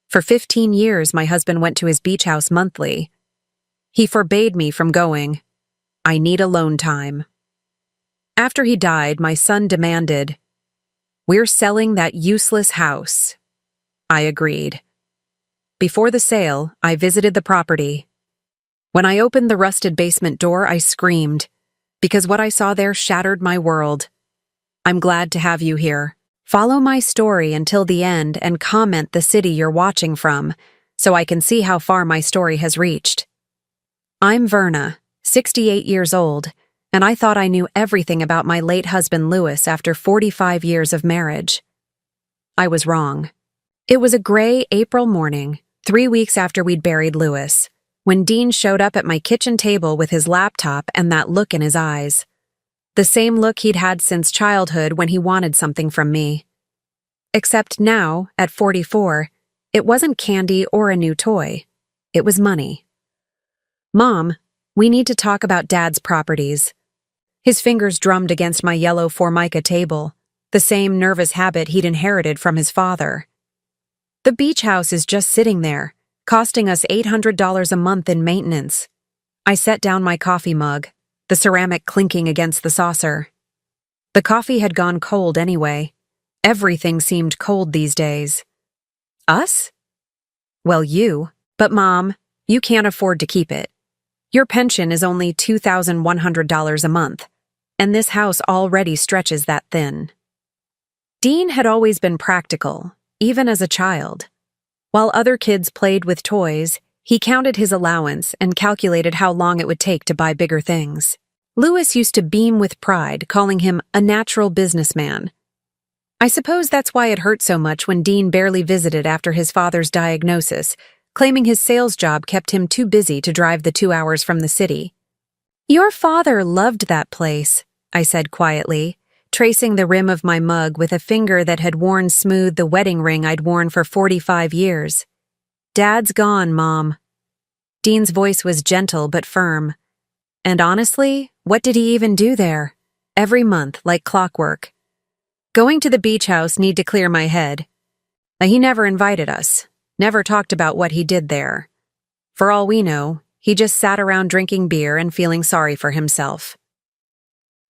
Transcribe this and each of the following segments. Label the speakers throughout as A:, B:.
A: For 15 years, my husband went to his beach house monthly. He forbade me from going. I need alone time. After he died, my son demanded, "We're selling that useless house." I agreed. Before the sale, I visited the property. When I opened the rusted basement door, I screamed, because what I saw there shattered my world. I'm glad to have you here. Follow my story until the end and comment the city you're watching from, so I can see how far my story has reached. I'm Verna, 68 years old, and I thought I knew everything about my late husband Louis after 45 years of marriage. I was wrong. It was a gray April morning, 3 weeks after we'd buried Louis, when Dean showed up at my kitchen table with his laptop and that look in his eyes. The same look he'd had since childhood when he wanted something from me. Except now, at 44, it wasn't candy or a new toy. It was money. "Mom, we need to talk about Dad's properties." His fingers drummed against my yellow Formica table, the same nervous habit he'd inherited from his father. "The beach house is just sitting there, costing us $800 a month in maintenance." I set down my coffee mug, the ceramic clinking against the saucer. The coffee had gone cold anyway. Everything seemed cold these days. "Us?" "Well, you. But Mom, you can't afford to keep it. Your pension is only $2,100 a month, and this house already stretches that thin." Dean had always been practical, even as a child. While other kids played with toys, he counted his allowance and calculated how long it would take to buy bigger things. Louis used to beam with pride, calling him a natural businessman. I suppose that's why it hurt so much when Dean barely visited after his father's diagnosis, claiming his sales job kept him too busy to drive the 2 hours from the city. "Your father loved that place," I said quietly, tracing the rim of my mug with a finger that had worn smooth the wedding ring I'd worn for 45 years. "Dad's gone, Mom." Dean's voice was gentle but firm. And honestly, what did he even do there? Every month, like clockwork. Going to the beach house need to clear my head. He never invited us, never talked about what he did there. For all we know, he just sat around drinking beer and feeling sorry for himself.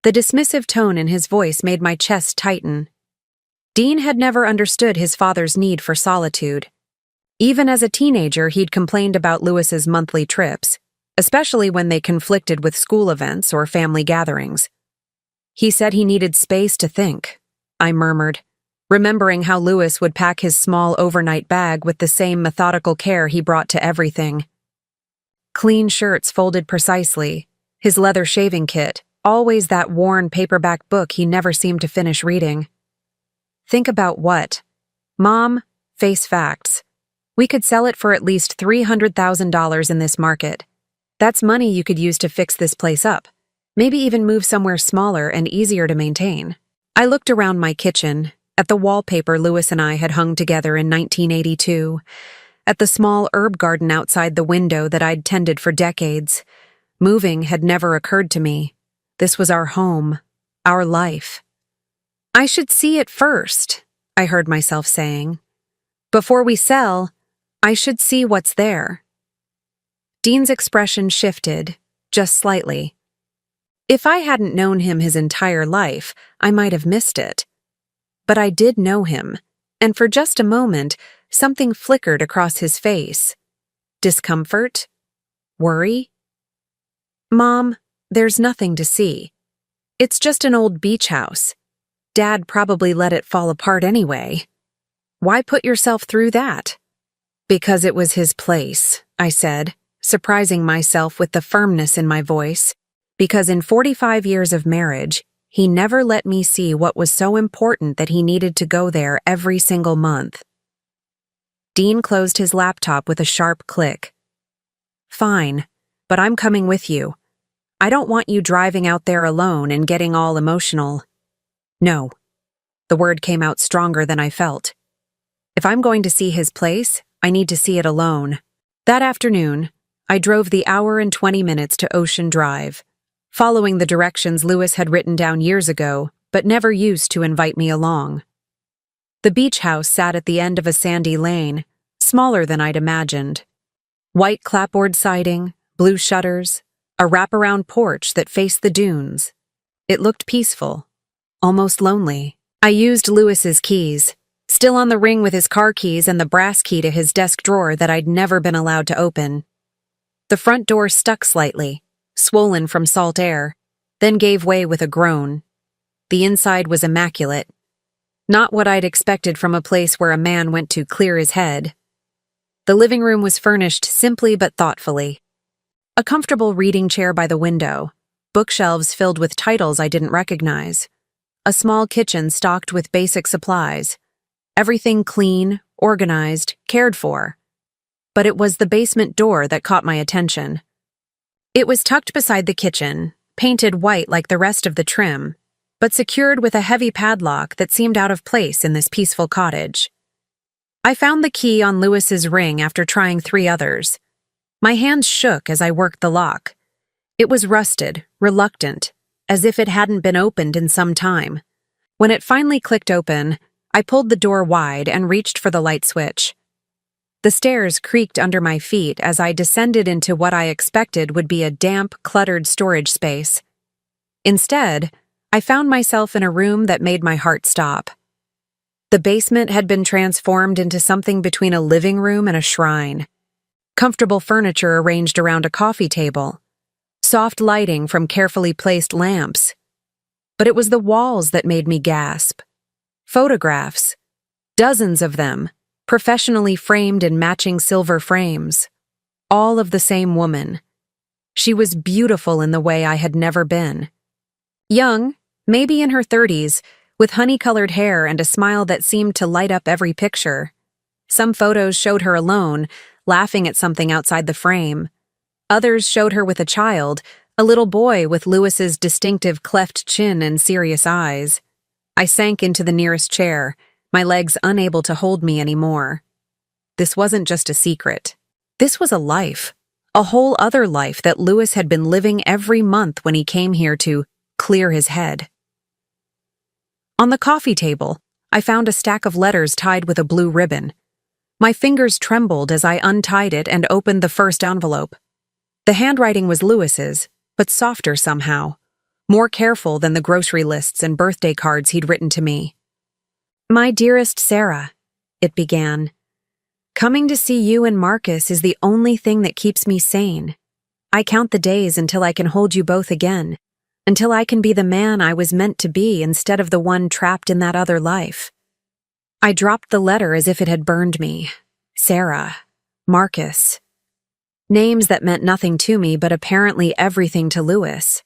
A: The dismissive tone in his voice made my chest tighten. Dean had never understood his father's need for solitude. Even as a teenager, he'd complained about Louis's monthly trips, especially when they conflicted with school events or family gatherings. He said he needed space to think, I murmured, remembering how Louis would pack his small overnight bag with the same methodical care he brought to everything. Clean shirts folded precisely, his leather shaving kit, always that worn paperback book he never seemed to finish reading. Think about what? Mom, face facts. We could sell it for at least $300,000 in this market. That's money you could use to fix this place up, maybe even move somewhere smaller and easier to maintain. I looked around my kitchen, at the wallpaper Louis and I had hung together in 1982, at the small herb garden outside the window that I'd tended for decades. Moving had never occurred to me. This was our home, our life. I should see it first, I heard myself saying. Before we sell, I should see what's there. Dean's expression shifted, just slightly. If I hadn't known him his entire life, I might have missed it. But I did know him, and for just a moment, something flickered across his face. Discomfort? Worry? Mom, there's nothing to see. It's just an old beach house. Dad probably let it fall apart anyway. Why put yourself through that? Because it was his place, I said, surprising myself with the firmness in my voice. Because in 45 years of marriage, he never let me see what was so important that he needed to go there every single month. Dean closed his laptop with a sharp click. Fine, but I'm coming with you. I don't want you driving out there alone and getting all emotional. No. The word came out stronger than I felt. If I'm going to see his place, I need to see it alone. That afternoon, I drove the hour and 20 minutes to Ocean Drive, following the directions Louis had written down years ago, but never used to invite me along. The beach house sat at the end of a sandy lane, smaller than I'd imagined. White clapboard siding, blue shutters, a wraparound porch that faced the dunes. It looked peaceful, almost lonely. I used Lewis's keys, still on the ring with his car keys and the brass key to his desk drawer that I'd never been allowed to open. The front door stuck slightly, swollen from salt air, then gave way with a groan. The inside was immaculate. Not what I'd expected from a place where a man went to clear his head. The living room was furnished simply but thoughtfully. A comfortable reading chair by the window, bookshelves filled with titles I didn't recognize, a small kitchen stocked with basic supplies, everything clean, organized, cared for. But it was the basement door that caught my attention. It was tucked beside the kitchen, painted white like the rest of the trim, but secured with a heavy padlock that seemed out of place in this peaceful cottage. I found the key on Lewis's ring after trying 3 others. My hands shook as I worked the lock. It was rusted, reluctant, as if it hadn't been opened in some time. When it finally clicked open, I pulled the door wide and reached for the light switch. The stairs creaked under my feet as I descended into what I expected would be a damp, cluttered storage space. Instead, I found myself in a room that made my heart stop. The basement had been transformed into something between a living room and a shrine. Comfortable furniture arranged around a coffee table. Soft lighting from carefully placed lamps. But it was the walls that made me gasp. Photographs. Dozens of them, professionally framed in matching silver frames. All of the same woman. She was beautiful in the way I had never been. Young, maybe in her 30s, with honey-colored hair and a smile that seemed to light up every picture. Some photos showed her alone, laughing at something outside the frame. Others showed her with a child, a little boy with Lewis's distinctive cleft chin and serious eyes. I sank into the nearest chair, my legs unable to hold me anymore. This wasn't just a secret. This was a life, a whole other life that Lewis had been living every month when he came here to clear his head. On the coffee table, I found a stack of letters tied with a blue ribbon. My fingers trembled as I untied it and opened the first envelope. The handwriting was Lewis's, but softer somehow, more careful than the grocery lists and birthday cards he'd written to me. "My dearest Sarah," it began. "Coming to see you and Marcus is the only thing that keeps me sane. I count the days until I can hold you both again, until I can be the man I was meant to be instead of the one trapped in that other life." I dropped the letter as if it had burned me. Sarah. Marcus. Names that meant nothing to me, but apparently everything to Lewis.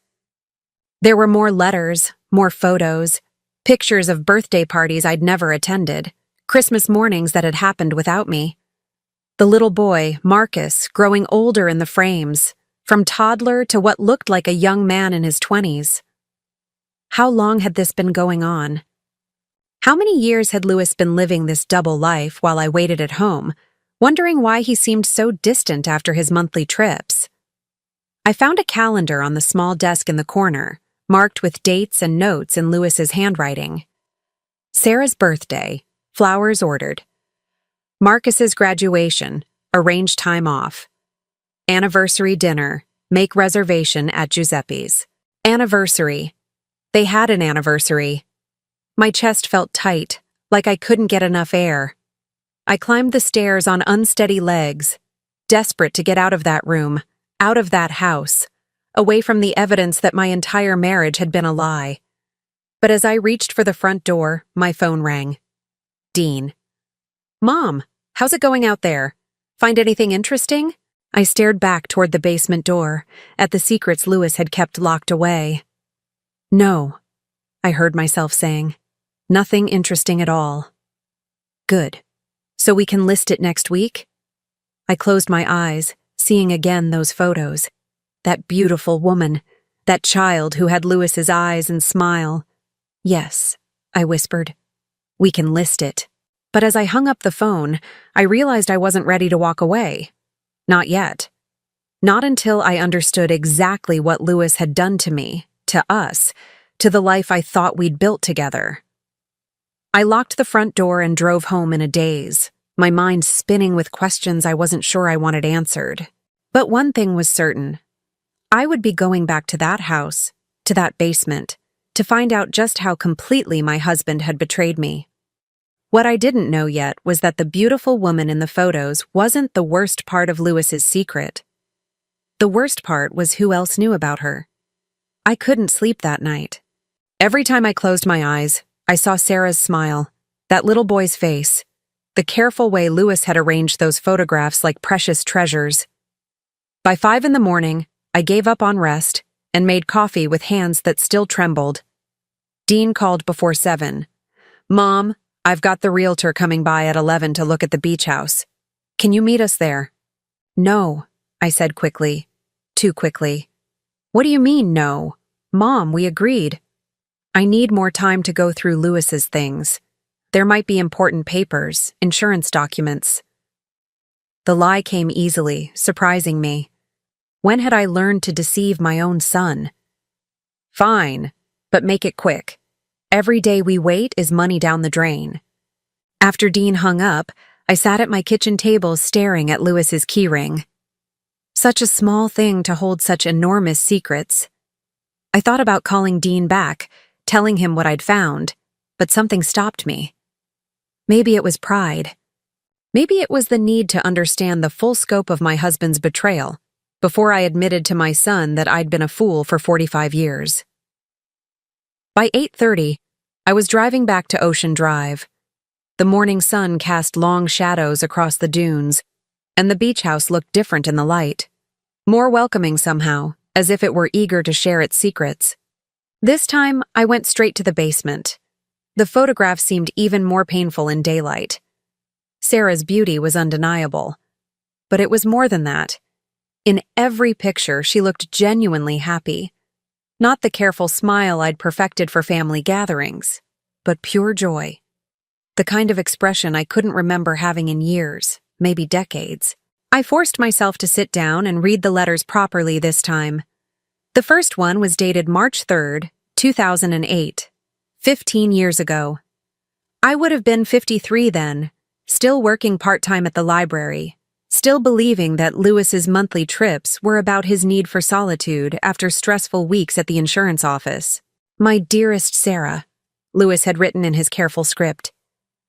A: There were more letters, more photos, pictures of birthday parties I'd never attended, Christmas mornings that had happened without me. The little boy, Marcus, growing older in the frames, from toddler to what looked like a young man in his 20s. How long had this been going on? How many years had Lewis been living this double life while I waited at home, wondering why he seemed so distant after his monthly trips? I found a calendar on the small desk in the corner, marked with dates and notes in Lewis's handwriting. Sarah's birthday, flowers ordered. Marcus's graduation, arrange time off. Anniversary dinner, make reservation at Giuseppe's. Anniversary. They had an anniversary. My chest felt tight, like I couldn't get enough air. I climbed the stairs on unsteady legs, desperate to get out of that room, out of that house, away from the evidence that my entire marriage had been a lie. But as I reached for the front door, my phone rang. Dean. "Mom, how's it going out there? Find anything interesting?" I stared back toward the basement door, at the secrets Lewis had kept locked away. "No," I heard myself saying. "Nothing interesting at all." "Good. So we can list it next week?" I closed my eyes, seeing again those photos. That beautiful woman, that child who had Lewis's eyes and smile. "Yes," I whispered. "We can list it." But as I hung up the phone, I realized I wasn't ready to walk away. Not yet. Not until I understood exactly what Lewis had done to me, to us, to the life I thought we'd built together. I locked the front door and drove home in a daze, my mind spinning with questions I wasn't sure I wanted answered. But one thing was certain. I would be going back to that house, to that basement, to find out just how completely my husband had betrayed me. What I didn't know yet was that the beautiful woman in the photos wasn't the worst part of Lewis's secret. The worst part was who else knew about her. I couldn't sleep that night. Every time I closed my eyes, I saw Sarah's smile, that little boy's face, the careful way Lewis had arranged those photographs like precious treasures. By 5 a.m, I gave up on rest and made coffee with hands that still trembled. Dean called before 7. "Mom, I've got the realtor coming by at 11 to look at the beach house. Can you meet us there?" "No," I said quickly. Too quickly. "What do you mean, no? Mom, we agreed." "I need more time to go through Lewis's things. There might be important papers, insurance documents." The lie came easily, surprising me. When had I learned to deceive my own son? "Fine, but make it quick. Every day we wait is money down the drain." After Dean hung up, I sat at my kitchen table staring at Lewis's keyring. Such a small thing to hold such enormous secrets. I thought about calling Dean back, telling him what I'd found, but something stopped me. Maybe it was pride. Maybe it was the need to understand the full scope of my husband's betrayal before I admitted to my son that I'd been a fool for 45 years. By 8:30, I was driving back to Ocean Drive. The morning sun cast long shadows across the dunes, and the beach house looked different in the light. More welcoming somehow, as if it were eager to share its secrets. This time, I went straight to the basement. The photograph seemed even more painful in daylight. Sarah's beauty was undeniable. But it was more than that. In every picture, she looked genuinely happy. Not the careful smile I'd perfected for family gatherings, but pure joy. The kind of expression I couldn't remember having in years, maybe decades. I forced myself to sit down and read the letters properly this time. The first one was dated March 3rd, 2008, 15 years ago. I would have been 53 then, still working part-time at the library, still believing that Lewis's monthly trips were about his need for solitude after stressful weeks at the insurance office. "My dearest Sarah," Lewis had written in his careful script,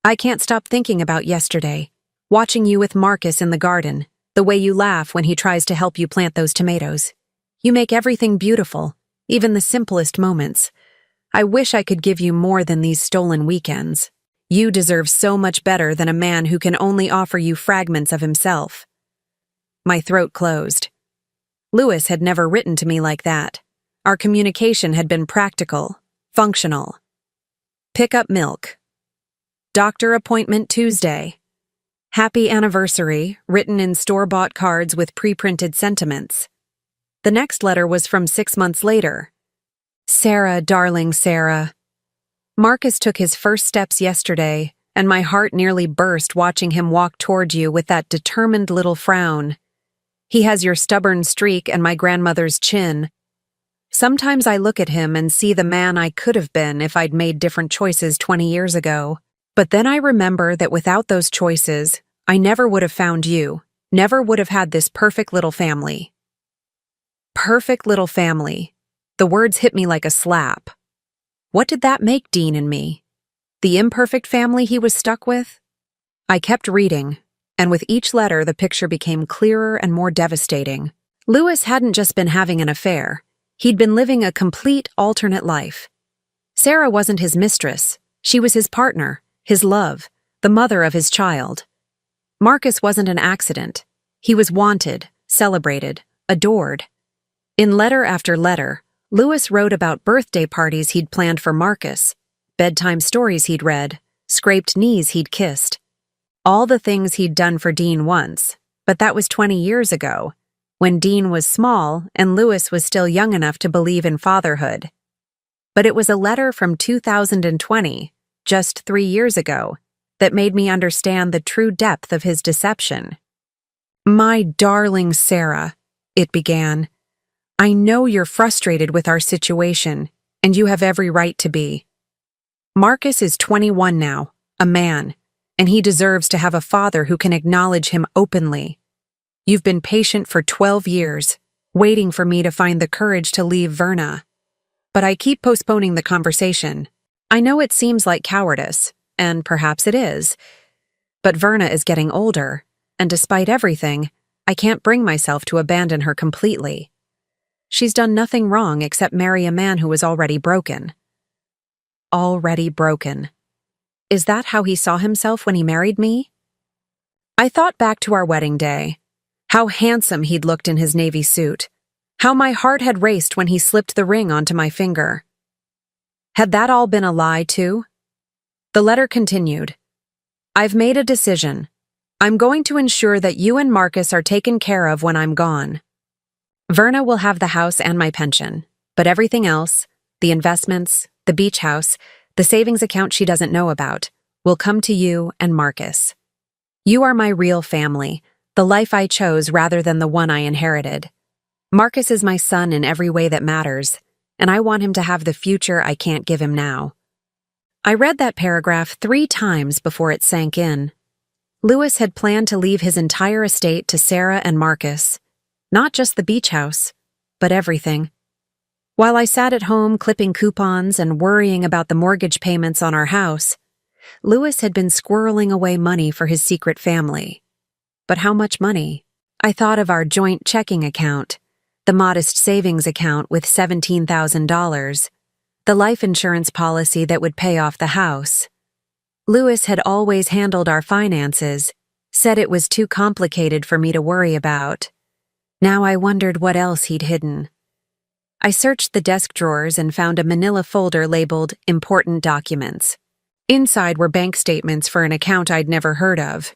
A: "I can't stop thinking about yesterday, watching you with Marcus in the garden, the way you laugh when he tries to help you plant those tomatoes. You make everything beautiful, even the simplest moments. I wish I could give you more than these stolen weekends. You deserve so much better than a man who can only offer you fragments of himself." My throat closed. Lewis had never written to me like that. Our communication had been practical, functional. "Pick up milk. Doctor appointment Tuesday. Happy anniversary," written in store-bought cards with pre-printed sentiments. The next letter was from 6 months later. "Sarah, darling Sarah. Marcus took his first steps yesterday, and my heart nearly burst watching him walk toward you with that determined little frown. He has your stubborn streak and my grandmother's chin. Sometimes I look at him and see the man I could have been if I'd made different choices 20 years ago. But then I remember that without those choices, I never would have found you, never would have had this perfect little family." Perfect little family. The words hit me like a slap. What did that make Dean and me? The imperfect family he was stuck with? I kept reading, and with each letter the picture became clearer and more devastating. Lewis hadn't just been having an affair. He'd been living a complete alternate life. Sarah wasn't his mistress. She was his partner, his love, the mother of his child. Marcus wasn't an accident. He was wanted, celebrated, adored. In letter after letter, Lewis wrote about birthday parties he'd planned for Marcus, bedtime stories he'd read, scraped knees he'd kissed. All the things he'd done for Dean once, but that was 20 years ago, when Dean was small and Lewis was still young enough to believe in fatherhood. But it was a letter from 2020, just 3 years ago, that made me understand the true depth of his deception. "My darling Sarah," it began, "I know you're frustrated with our situation, and you have every right to be. Marcus is 21 now, a man. and he deserves to have a father who can acknowledge him openly. You've been patient for 12 years, waiting for me to find the courage to leave Verna. But I keep postponing the conversation. I know it seems like cowardice, and perhaps it is. But Verna is getting older, and despite everything, I can't bring myself to abandon her completely. She's done nothing wrong except marry a man who is already broken. Already broken. Is that how he saw himself when he married me? I thought back to our wedding day. How handsome he'd looked in his navy suit. How my heart had raced when he slipped the ring onto my finger. Had that all been a lie, too? The letter continued. I've made a decision. I'm going to ensure that you and Marcus are taken care of when I'm gone. Verna will have the house and my pension, but everything else, the investments, the beach house, the savings account she doesn't know about, will come to you and Marcus. You are my real family, the life I chose rather than the one I inherited. Marcus is my son in every way that matters, and I want him to have the future I can't give him now. I read that paragraph 3 times before it sank in. Louis had planned to leave his entire estate to Sarah and Marcus. Not just the beach house, but everything. While I sat at home clipping coupons and worrying about the mortgage payments on our house, Louis had been squirreling away money for his secret family. But how much money? I thought of our joint checking account, the modest savings account with $17,000, the life insurance policy that would pay off the house. Louis had always handled our finances, said it was too complicated for me to worry about. Now I wondered what else he'd hidden. I searched the desk drawers and found a manila folder labeled Important Documents. Inside were bank statements for an account I'd never heard of.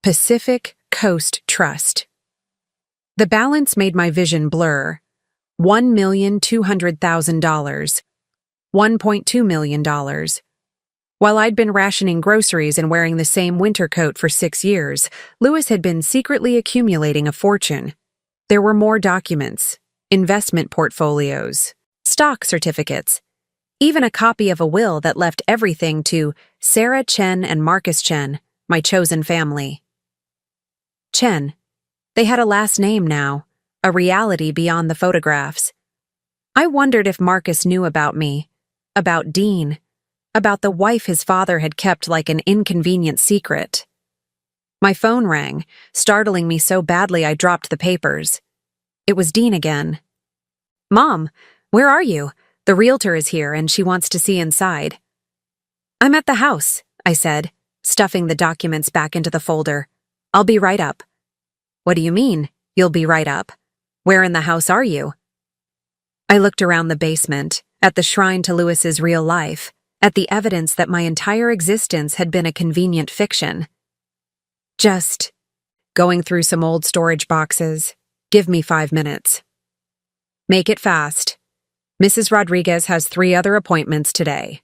A: Pacific Coast Trust. The balance made my vision blur. $1,200,000. $1.2 million. While I'd been rationing groceries and wearing the same winter coat for 6 years, Louis had been secretly accumulating a fortune. There were more documents, investment portfolios, stock certificates, even a copy of a will that left everything to Sarah Chen and Marcus Chen, my chosen family. Chen. They had a last name now, a reality beyond the photographs. I wondered if Marcus knew about me, about Dean, about the wife his father had kept like an inconvenient secret. My phone rang, startling me so badly I dropped the papers. It was Dean again. Mom, where are you? The realtor is here and she wants to see inside. I'm at the house, I said, stuffing the documents back into the folder. I'll be right up. What do you mean, you'll be right up? Where in the house are you? I looked around the basement, at the shrine to Louis's real life, at the evidence that my entire existence had been a convenient fiction. Just going through some old storage boxes. Give me 5 minutes. Make it fast. Mrs. Rodriguez has 3 other appointments today.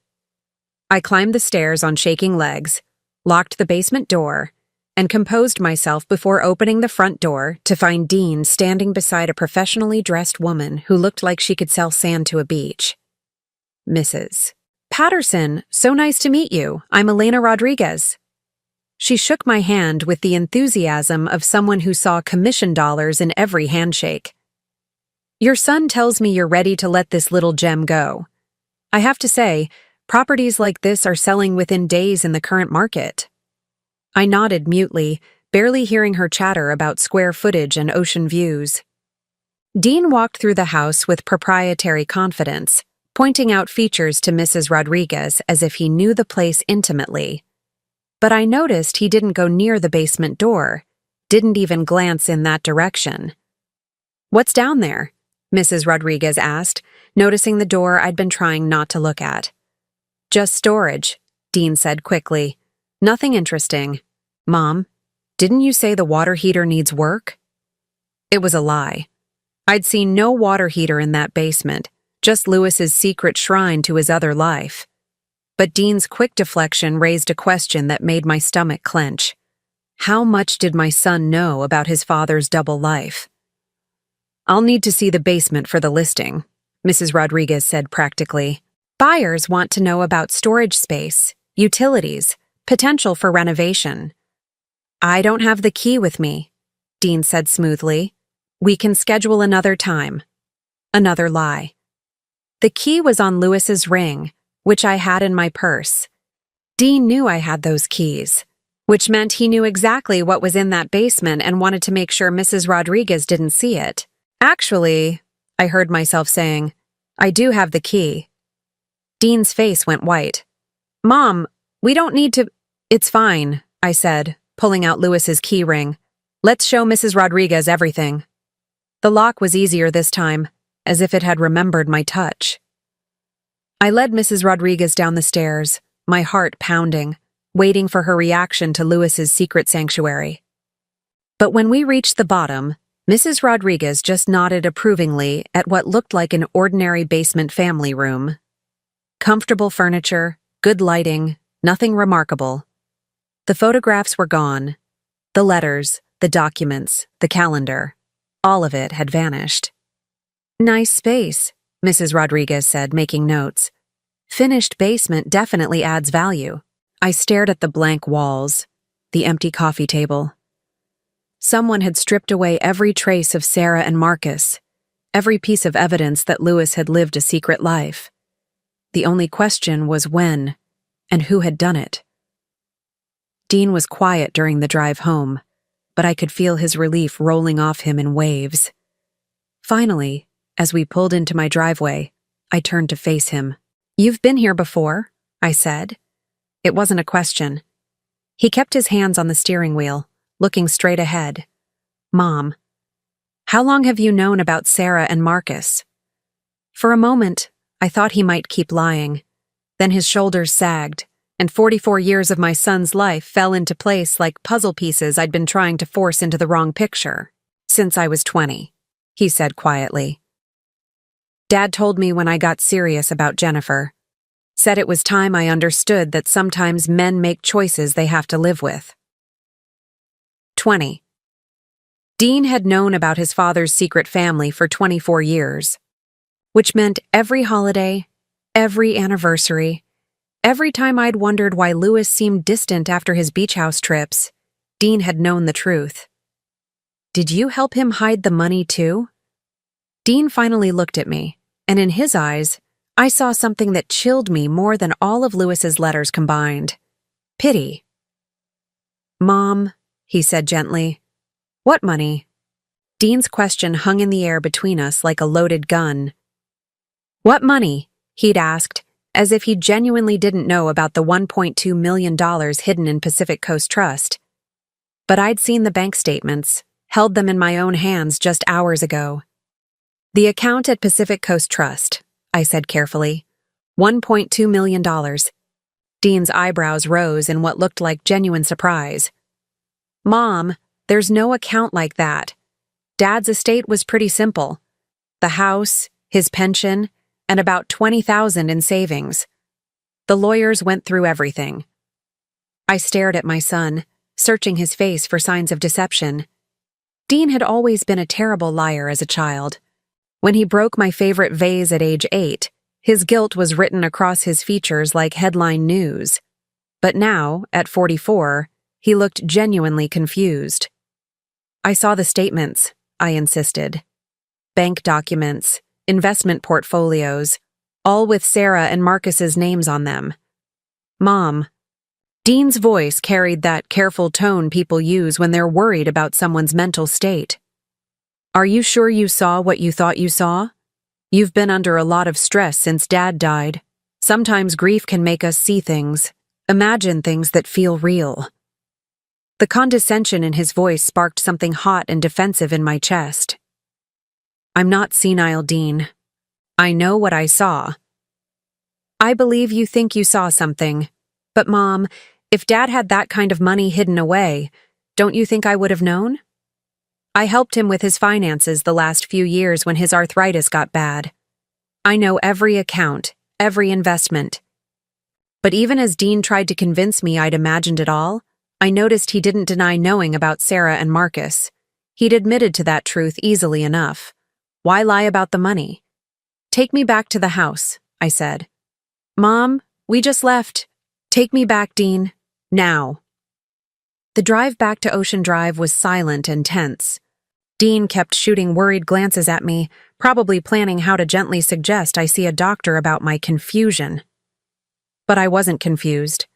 A: I climbed the stairs on shaking legs, locked the basement door, and composed myself before opening the front door to find Dean standing beside a professionally dressed woman who looked like she could sell sand to a beach. Mrs. Patterson, so nice to meet you. I'm Elena Rodriguez. She shook my hand with the enthusiasm of someone who saw commission dollars in every handshake. Your son tells me you're ready to let this little gem go. I have to say, properties like this are selling within days in the current market. I nodded mutely, barely hearing her chatter about square footage and ocean views. Dean walked through the house with proprietary confidence, pointing out features to Mrs. Rodriguez as if he knew the place intimately. But I noticed he didn't go near the basement door, didn't even glance in that direction. What's down there? Mrs. Rodriguez asked, noticing the door I'd been trying not to look at. Just storage, Dean said quickly. Nothing interesting. Mom, didn't you say the water heater needs work? It was a lie. I'd seen no water heater in that basement, just Louis's secret shrine to his other life. But Dean's quick deflection raised a question that made my stomach clench. How much did my son know about his father's double life? I'll need to see the basement for the listing, Mrs. Rodriguez said practically. Buyers want to know about storage space, utilities, potential for renovation. I don't have the key with me, Dean said smoothly. We can schedule another time. Another lie. The key was on Lewis's ring, which I had in my purse. Dean knew I had those keys, which meant he knew exactly what was in that basement and wanted to make sure Mrs. Rodriguez didn't see it. Actually, I heard myself saying, I do have the key. Dean's face went white. Mom, we don't need to— It's fine, I said, pulling out Lewis's key ring. Let's show Mrs. Rodriguez everything. The lock was easier this time, as if it had remembered my touch. I led Mrs. Rodriguez down the stairs, my heart pounding, waiting for her reaction to Lewis's secret sanctuary. But when we reached the bottom, Mrs. Rodriguez just nodded approvingly at what looked like an ordinary basement family room. Comfortable furniture, good lighting, nothing remarkable. The photographs were gone. The letters, the documents, the calendar. All of it had vanished. Nice space, Mrs. Rodriguez said, making notes. Finished basement definitely adds value. I stared at the blank walls, the empty coffee table. Someone had stripped away every trace of Sarah and Marcus, every piece of evidence that Lewis had lived a secret life. The only question was when and who had done it. Dean was quiet during the drive home, but I could feel his relief rolling off him in waves. Finally, as we pulled into my driveway, I turned to face him. You've been here before, I said. It wasn't a question. He kept his hands on the steering wheel, looking straight ahead. Mom, how long have you known about Sarah and Marcus? For a moment, I thought he might keep lying. Then his shoulders sagged, and 44 years of my son's life fell into place like puzzle pieces I'd been trying to force into the wrong picture. Since I was 20, he said quietly. Dad told me when I got serious about Jennifer. Said it was time I understood that sometimes men make choices they have to live with. 20. Dean had known about his father's secret family for 24 years, which meant every holiday, every anniversary, every time I'd wondered why Lewis seemed distant after his beach house trips, Dean had known the truth. Did you help him hide the money too? Dean finally looked at me, and in his eyes, I saw something that chilled me more than all of Lewis's letters combined. Pity. Mom, he said gently. What money? Dean's question hung in the air between us like a loaded gun. What money? He'd asked, as if he genuinely didn't know about the $1.2 million hidden in Pacific Coast Trust. But I'd seen the bank statements, held them in my own hands just hours ago. The account at Pacific Coast Trust, I said carefully. $1.2 million. Dean's eyebrows rose in what looked like genuine surprise. Mom, there's no account like that. Dad's estate was pretty simple. The house, his pension, and about $20,000 in savings. The lawyers went through everything. I stared at my son, searching his face for signs of deception. Dean had always been a terrible liar as a child. When he broke my favorite vase at age 8, his guilt was written across his features like headline news. But now, at 44, he looked genuinely confused. I saw the statements, I insisted. Bank documents, investment portfolios, all with Sarah and Marcus's names on them. Mom. Dean's voice carried that careful tone people use when they're worried about someone's mental state. Are you sure you saw what you thought you saw? You've been under a lot of stress since Dad died. Sometimes grief can make us see things, imagine things that feel real. The condescension in his voice sparked something hot and defensive in my chest. I'm not senile, Dean. I know what I saw. I believe you think you saw something. But Mom, if Dad had that kind of money hidden away, don't you think I would have known? I helped him with his finances the last few years when his arthritis got bad. I know every account, every investment. But even as Dean tried to convince me I'd imagined it all, I noticed he didn't deny knowing about Sarah and Marcus. He'd admitted to that truth easily enough. Why lie about the money? Take me back to the house, I said. Mom, we just left. Take me back, Dean. Now. The drive back to Ocean Drive was silent and tense. Dean kept shooting worried glances at me, probably planning how to gently suggest I see a doctor about my confusion. But I wasn't confused.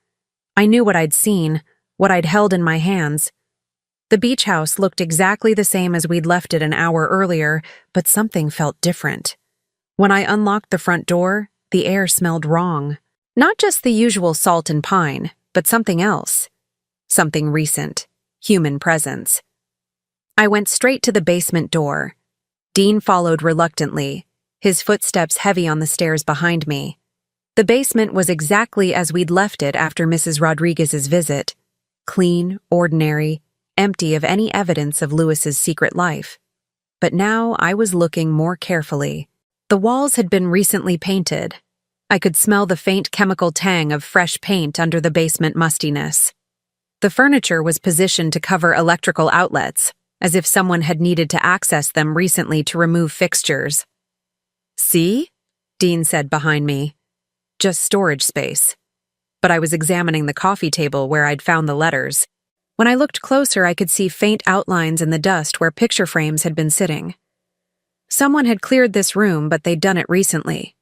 A: I knew what I'd seen, what I'd held in my hands. The beach house looked exactly the same as we'd left it an hour earlier, but something felt different. When I unlocked the front door, the air smelled wrong. Not just the usual salt and pine, but something else. Something recent. Human presence. I went straight to the basement door. Dean followed reluctantly, his footsteps heavy on the stairs behind me. The basement was exactly as we'd left it after Mrs. Rodriguez's visit. Clean, ordinary, empty of any evidence of Lewis's secret life. But now I was looking more carefully. The walls had been recently painted. I could smell the faint chemical tang of fresh paint under the basement mustiness. The furniture was positioned to cover electrical outlets, as if someone had needed to access them recently to remove fixtures. "See?" Dean said behind me. "Just storage space." But I was examining the coffee table where I'd found the letters. When I looked closer, I could see faint outlines in the dust where picture frames had been sitting. Someone had cleared this room, but they'd done it recently.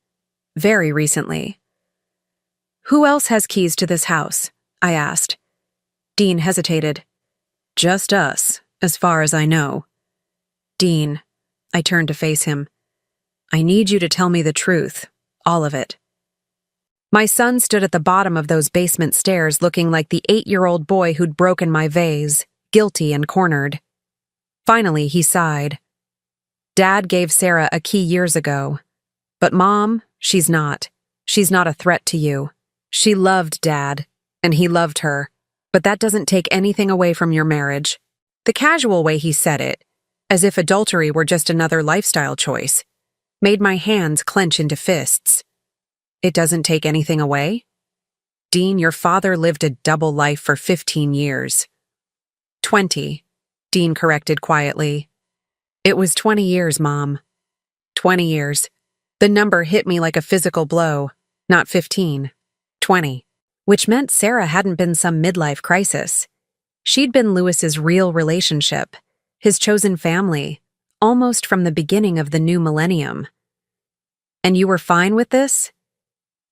A: Very recently. "Who else has keys to this house?" I asked. Dean hesitated. "Just us, as far as I know." "Dean," I turned to face him, "I need you to tell me the truth, all of it." My son stood at the bottom of those basement stairs looking like the 8-year-old boy who'd broken my vase, guilty and cornered. Finally, he sighed. "Dad gave Sarah a key years ago. But Mom, she's not. She's not a threat to you. She loved Dad, and he loved her. But that doesn't take anything away from your marriage." The casual way he said it, as if adultery were just another lifestyle choice, made my hands clench into fists. "It doesn't take anything away?" "Dean, your father lived a double life for 15 years. 20, Dean corrected quietly. "It was 20 years, Mom. 20 years. The number hit me like a physical blow. Not 15. 20. Which meant Sarah hadn't been some midlife crisis. She'd been Lewis's real relationship, his chosen family, almost from the beginning of the new millennium. "And you were fine with this?"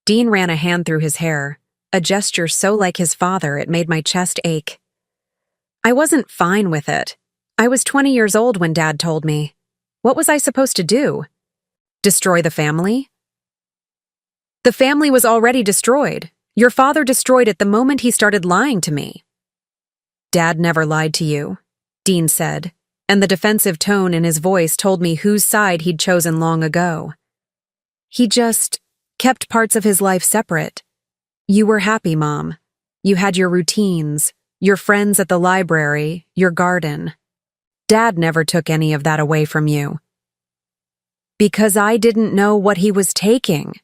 A: Dean ran a hand through his hair, a gesture so like his father it made my chest ache. "I wasn't fine with it. I was 20 years old when Dad told me. What was I supposed to do? Destroy the family?" "The family was already destroyed. Your father destroyed it the moment he started lying to me." "Dad never lied to you," Dean said, and the defensive tone in his voice told me whose side he'd chosen long ago. "He just kept parts of his life separate. You were happy, Mom. You had your routines, your friends at the library, your garden. Dad never took any of that away from you." "Because I didn't know what he was taking."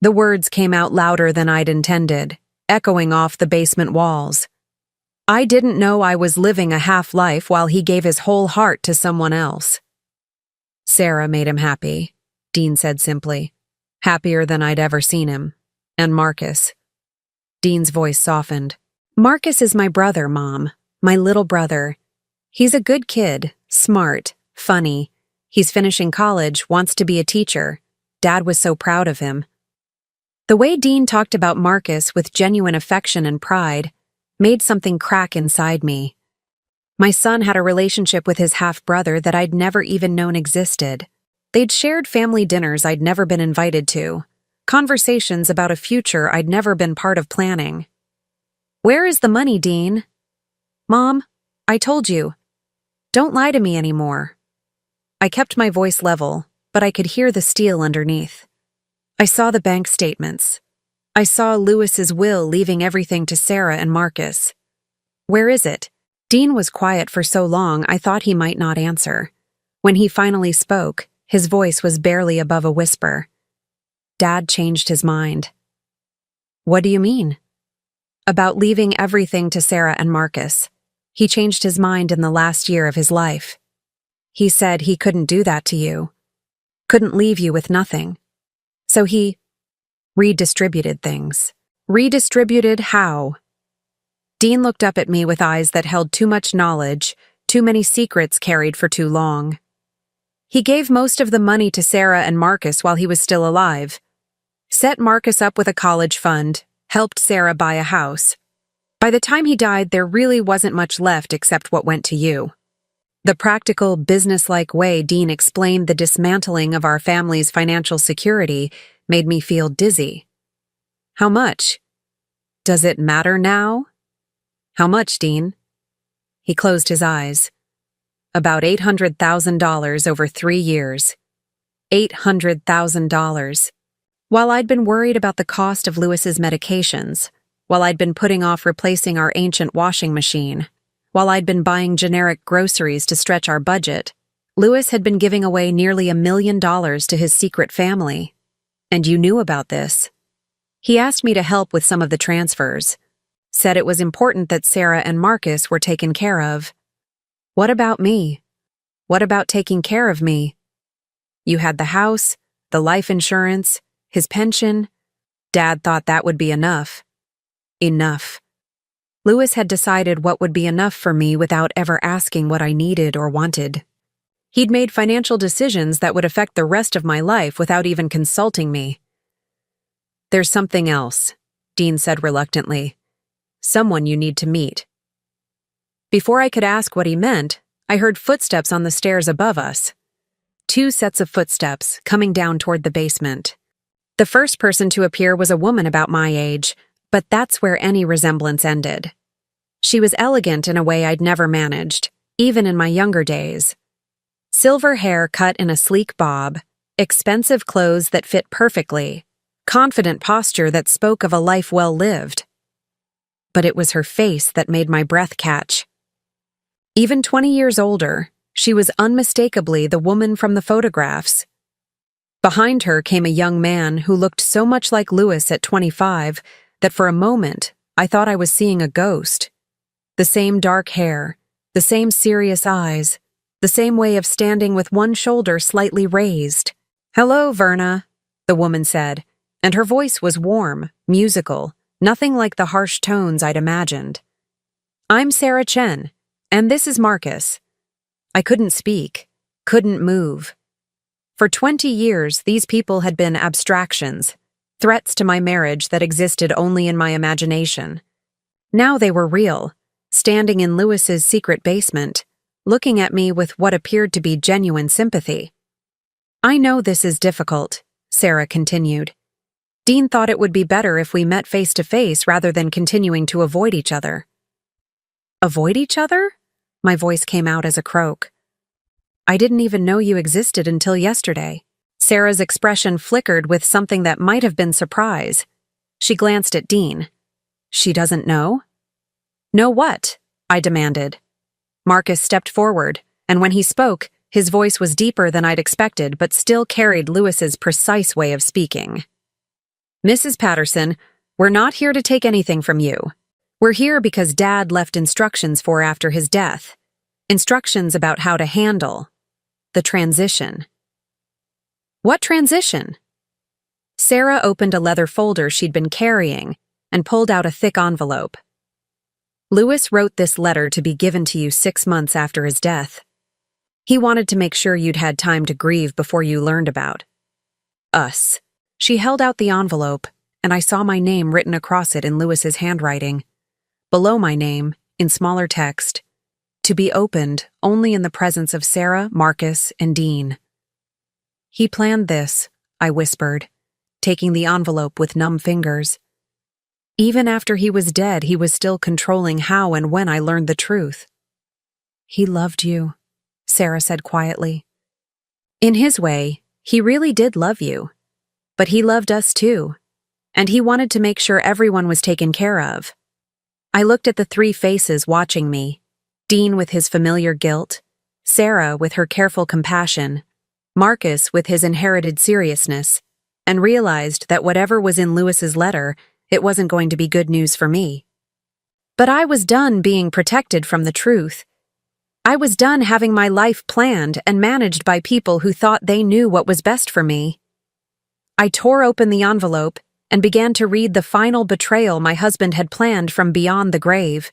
A: The words came out louder than I'd intended, echoing off the basement walls. I didn't know I was living a half-life while he gave his whole heart to someone else. "Sarah made him happy," Dean said simply. "Happier than I'd ever seen him. And Marcus." Dean's voice softened. "Marcus is my brother, Mom. My little brother. He's a good kid, smart, funny. He's finishing college, wants to be a teacher. Dad was so proud of him." The way Dean talked about Marcus with genuine affection and pride made something crack inside me. My son had a relationship with his half-brother that I'd never even known existed. They'd shared family dinners I'd never been invited to, conversations about a future I'd never been part of planning. "Where is the money, Dean?" "Mom, I told you. Don't lie to me anymore." I kept my voice level, but I could hear the steel underneath. I saw the bank statements. I saw Lewis's will leaving everything to Sarah and Marcus. "Where is it?" Dean was quiet for so long I thought he might not answer. When he finally spoke, his voice was barely above a whisper. "Dad changed his mind." "What do you mean?" "About leaving everything to Sarah and Marcus. He changed his mind in the last year of his life. He said he couldn't do that to you. Couldn't leave you with nothing. So he redistributed things." "Redistributed how?" Dean looked up at me with eyes that held too much knowledge, too many secrets carried for too long. He gave most of the money to Sarah and Marcus while he was still alive. Set Marcus up with a college fund, helped Sarah buy a house. By the time he died, there really wasn't much left except what went to you. The practical, businesslike way Dean explained the dismantling of our family's financial security made me feel dizzy. How much? Does it matter now? How much, Dean? He closed his eyes. About $800,000 over 3 years. $800,000. While I'd been worried about the cost of Lewis's medications, while I'd been putting off replacing our ancient washing machine, while I'd been buying generic groceries to stretch our budget, Lewis had been giving away nearly $1 million to his secret family. And you knew about this. He asked me to help with some of the transfers. Said it was important that Sarah and Marcus were taken care of. What about me? What about taking care of me? You had the house, the life insurance, his pension. Dad thought that would be enough. Enough. Lewis had decided what would be enough for me without ever asking what I needed or wanted. He'd made financial decisions that would affect the rest of my life without even consulting me. There's something else, Dean said reluctantly. Someone you need to meet. Before I could ask what he meant, I heard footsteps on the stairs above us. 2 sets of footsteps coming down toward the basement. The first person to appear was a woman about my age, but that's where any resemblance ended. She was elegant in a way I'd never managed, even in my younger days. Silver hair cut in a sleek bob, expensive clothes that fit perfectly, confident posture that spoke of a life well lived. But it was her face that made my breath catch. Even 20 years older, she was unmistakably the woman from the photographs. Behind her came a young man who looked so much like Lewis at 25 that for a moment I thought I was seeing a ghost. The same dark hair, the same serious eyes, the same way of standing with one shoulder slightly raised. "Hello, Verna," the woman said, and her voice was warm, musical, nothing like the harsh tones I'd imagined. "I'm Sarah Chen, and this is Marcus." I couldn't speak, couldn't move. For 20 years, these people had been abstractions, threats to my marriage that existed only in my imagination. Now they were real, standing in Lewis's secret basement, looking at me with what appeared to be genuine sympathy. "I know this is difficult," Sarah continued. "Dean thought it would be better if we met face to face rather than continuing to avoid each other." "Avoid each other?" My voice came out as a croak. "I didn't even know you existed until yesterday." Sarah's expression flickered with something that might have been surprise. She glanced at Dean. "She doesn't know?" "Know what?" I demanded. Marcus stepped forward, and when he spoke, his voice was deeper than I'd expected but still carried Lewis's precise way of speaking. "Mrs. Patterson, we're not here to take anything from you. We're here because Dad left instructions for after his death. Instructions about how to handle the transition." "What transition?" Sarah opened a leather folder she'd been carrying and pulled out a thick envelope. "Lewis wrote this letter to be given to you 6 months after his death. He wanted to make sure you'd had time to grieve before you learned about us." She held out the envelope, and I saw my name written across it in Lewis's handwriting. Below my name, in smaller text, "To be opened only in the presence of Sarah, Marcus, and Dean." "He planned this," I whispered, taking the envelope with numb fingers. "Even after he was dead, he was still controlling how and when I learned the truth." "He loved you," Sarah said quietly. "In his way, he really did love you. But he loved us too, and he wanted to make sure everyone was taken care of." I looked at the 3 faces watching me, Dean with his familiar guilt, Sarah with her careful compassion, Marcus with his inherited seriousness, and realized that whatever was in Lewis's letter, it wasn't going to be good news for me. But I was done being protected from the truth. I was done having my life planned and managed by people who thought they knew what was best for me. I tore open the envelope and began to read the final betrayal my husband had planned from beyond the grave.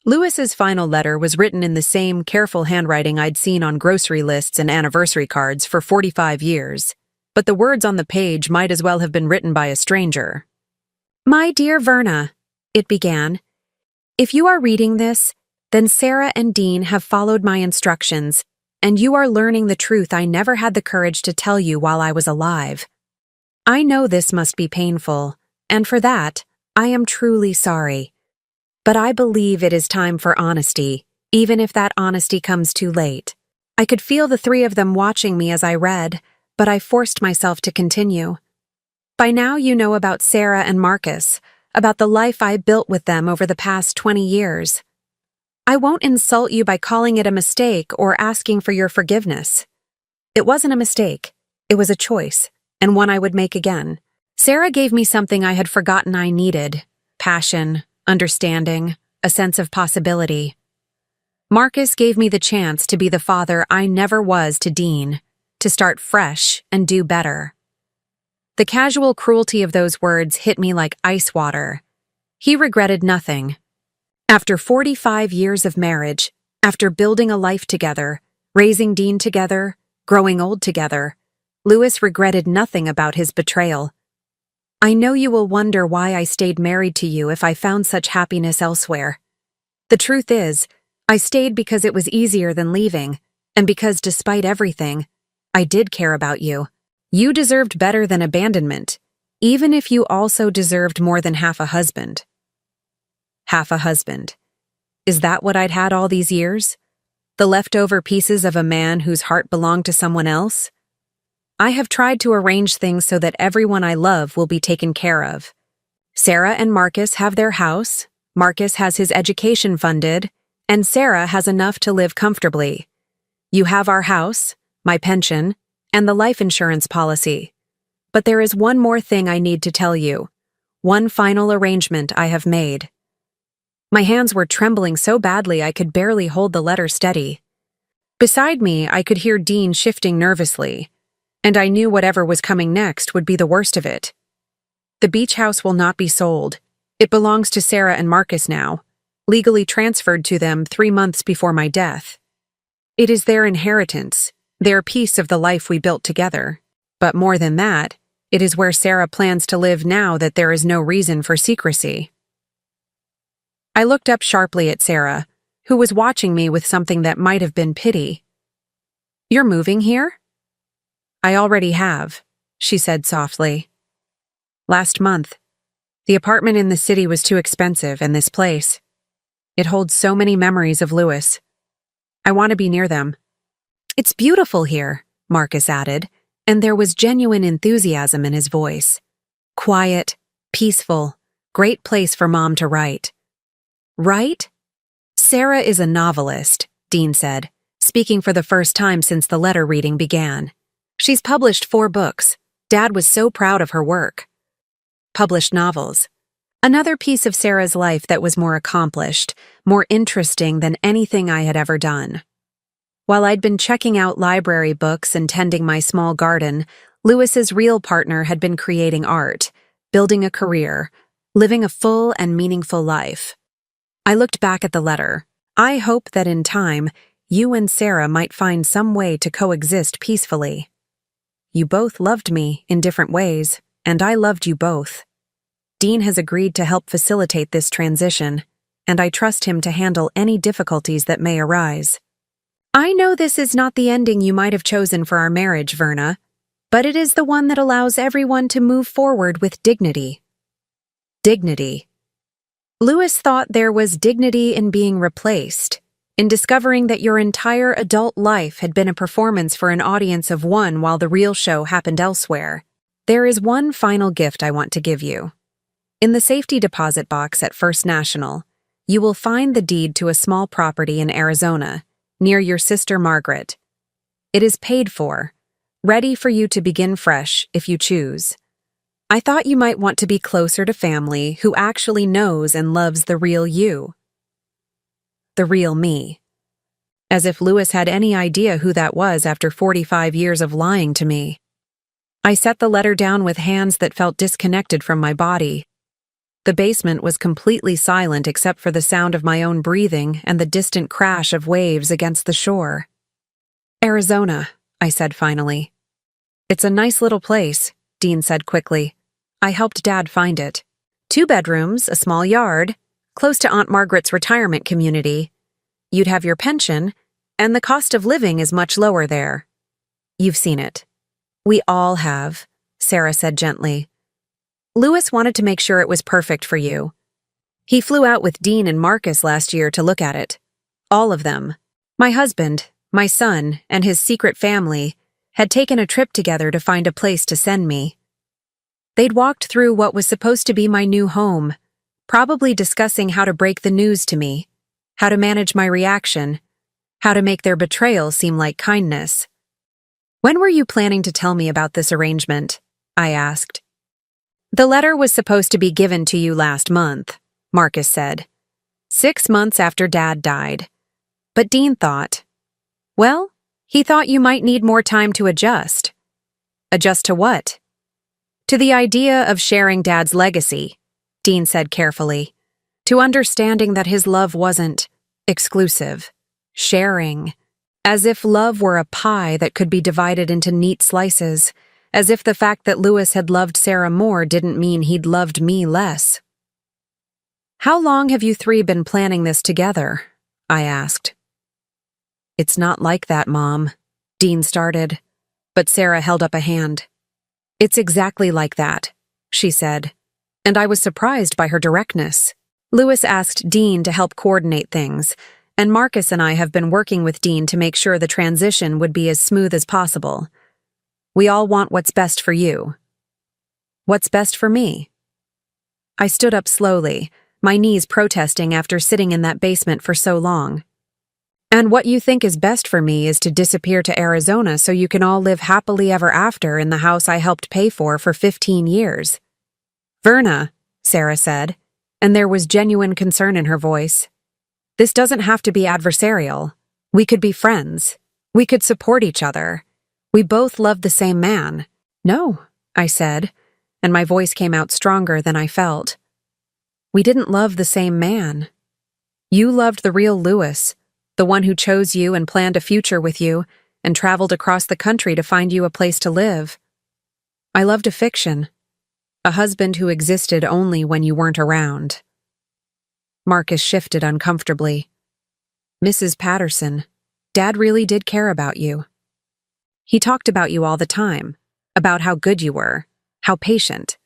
A: Louis's final letter was written in the same careful handwriting I'd seen on grocery lists and anniversary cards for 45 years, but the words on the page might as well have been written by a stranger. "My dear Verna," it began, "if you are reading this, then Sarah and Dean have followed my instructions, and you are learning the truth I never had the courage to tell you while I was alive. I know this must be painful, and for that, I am truly sorry. But I believe it is time for honesty, even if that honesty comes too late." I could feel the three of them watching me as I read, but I forced myself to continue. "By now you know about Sarah and Marcus, about the life I built with them over the past 20 years. I won't insult you by calling it a mistake or asking for your forgiveness. It wasn't a mistake. It was a choice, and one I would make again. Sarah gave me something I had forgotten I needed: passion, understanding, a sense of possibility. Marcus gave me the chance to be the father I never was to Dean, to start fresh and do better. The casual cruelty of those words hit me like ice water. He regretted nothing. After 45 years of marriage, after building a life together, raising Dean together, growing old together, Louis regretted nothing about his betrayal. I know you will wonder why I stayed married to you if I found such happiness elsewhere. The truth is, I stayed because it was easier than leaving, and because despite everything, I did care about you. You deserved better than abandonment, even if you also deserved more than half a husband. Half a husband. Is that what I'd had all these years? The leftover pieces of a man whose heart belonged to someone else? I have tried to arrange things so that everyone I love will be taken care of. Sarah and Marcus have their house, Marcus has his education funded, and Sarah has enough to live comfortably. You have our house, my pension, and the life insurance policy. But there is one more thing I need to tell you. One final arrangement I have made. My hands were trembling so badly I could barely hold the letter steady. Beside me, I could hear Dean shifting nervously, and I knew whatever was coming next would be the worst of it. The beach house will not be sold. It belongs to Sarah and Marcus now, legally transferred to them 3 months before my death. It is their inheritance, their piece of the life we built together. But more than that, it is where Sarah plans to live now that there is no reason for secrecy. I looked up sharply at Sarah, who was watching me with something that might have been pity. "You're moving here?" "I already have," she said softly. "Last month. The apartment in the city was too expensive, and this place. It holds so many memories of Louis. I want to be near them." "It's beautiful here," Marcus added, and there was genuine enthusiasm in his voice. "Quiet, peaceful, great place for Mom to write." "Write?" "Sarah is a novelist," Dean said, speaking for the first time since the letter reading began. "She's published 4 books. Dad was so proud of her work." Published novels. Another piece of Sarah's life that was more accomplished, more interesting than anything I had ever done. While I'd been checking out library books and tending my small garden, Louis's real partner had been creating art, building a career, living a full and meaningful life. I looked back at the letter. I hope that in time, you and Sarah might find some way to coexist peacefully. You both loved me in different ways, and I loved you both. Dean has agreed to help facilitate this transition, and I trust him to handle any difficulties that may arise. I know this is not the ending you might have chosen for our marriage, Verna, but it is the one that allows everyone to move forward with dignity. Dignity. Louis thought there was dignity in being replaced, in discovering that your entire adult life had been a performance for an audience of one while the real show happened elsewhere. There is one final gift I want to give you. In the safety deposit box at First National, you will find the deed to a small property in Arizona, near your sister Margaret. It is paid for, ready for you to begin fresh if you choose. I thought you might want to be closer to family who actually knows and loves the real you. The real me. As if Louis had any idea who that was after 45 years of lying to me. I set the letter down with hands that felt disconnected from my body. The basement was completely silent except for the sound of my own breathing and the distant crash of waves against the shore. Arizona, I said finally. It's a nice little place, Dean said quickly. I helped Dad find it. 2 bedrooms, a small yard, close to Aunt Margaret's retirement community. You'd have your pension, and the cost of living is much lower there. You've seen it. We all have, Sarah said gently. Louis wanted to make sure it was perfect for you. He flew out with Dean and Marcus last year to look at it. All of them. My husband, my son, and his secret family had taken a trip together to find a place to send me. They'd walked through what was supposed to be my new home, probably discussing how to break the news to me, how to manage my reaction, how to make their betrayal seem like kindness. When were you planning to tell me about this arrangement? I asked. The letter was supposed to be given to you last month, Marcus said. 6 months after Dad died. But Dean thought, well, he thought you might need more time to adjust. Adjust to what? To the idea of sharing Dad's legacy, Dean said carefully. To understanding that his love wasn't exclusive, sharing. As if love were a pie that could be divided into neat slices. As if the fact that Louis had loved Sarah more didn't mean he'd loved me less. How long have you 3 been planning this together? I asked. It's not like that, Mom, Dean started, but Sarah held up a hand. It's exactly like that, she said, and I was surprised by her directness. Louis asked Dean to help coordinate things, and Marcus and I have been working with Dean to make sure the transition would be as smooth as possible. We all want what's best for you. What's best for me? I stood up slowly, my knees protesting after sitting in that basement for so long. And what you think is best for me is to disappear to Arizona so you can all live happily ever after in the house I helped pay for 15 years. Verna, Sarah said, and there was genuine concern in her voice. This doesn't have to be adversarial. We could be friends. We could support each other. We both love the same man. No, I said, and my voice came out stronger than I felt. We didn't love the same man. You loved the real Louis, the one who chose you and planned a future with you and traveled across the country to find you a place to live. I loved a fiction, a husband who existed only when you weren't around. Marcus shifted uncomfortably. Mrs. Patterson, Dad really did care about you. He talked about you all the time, about how good you were, how patient.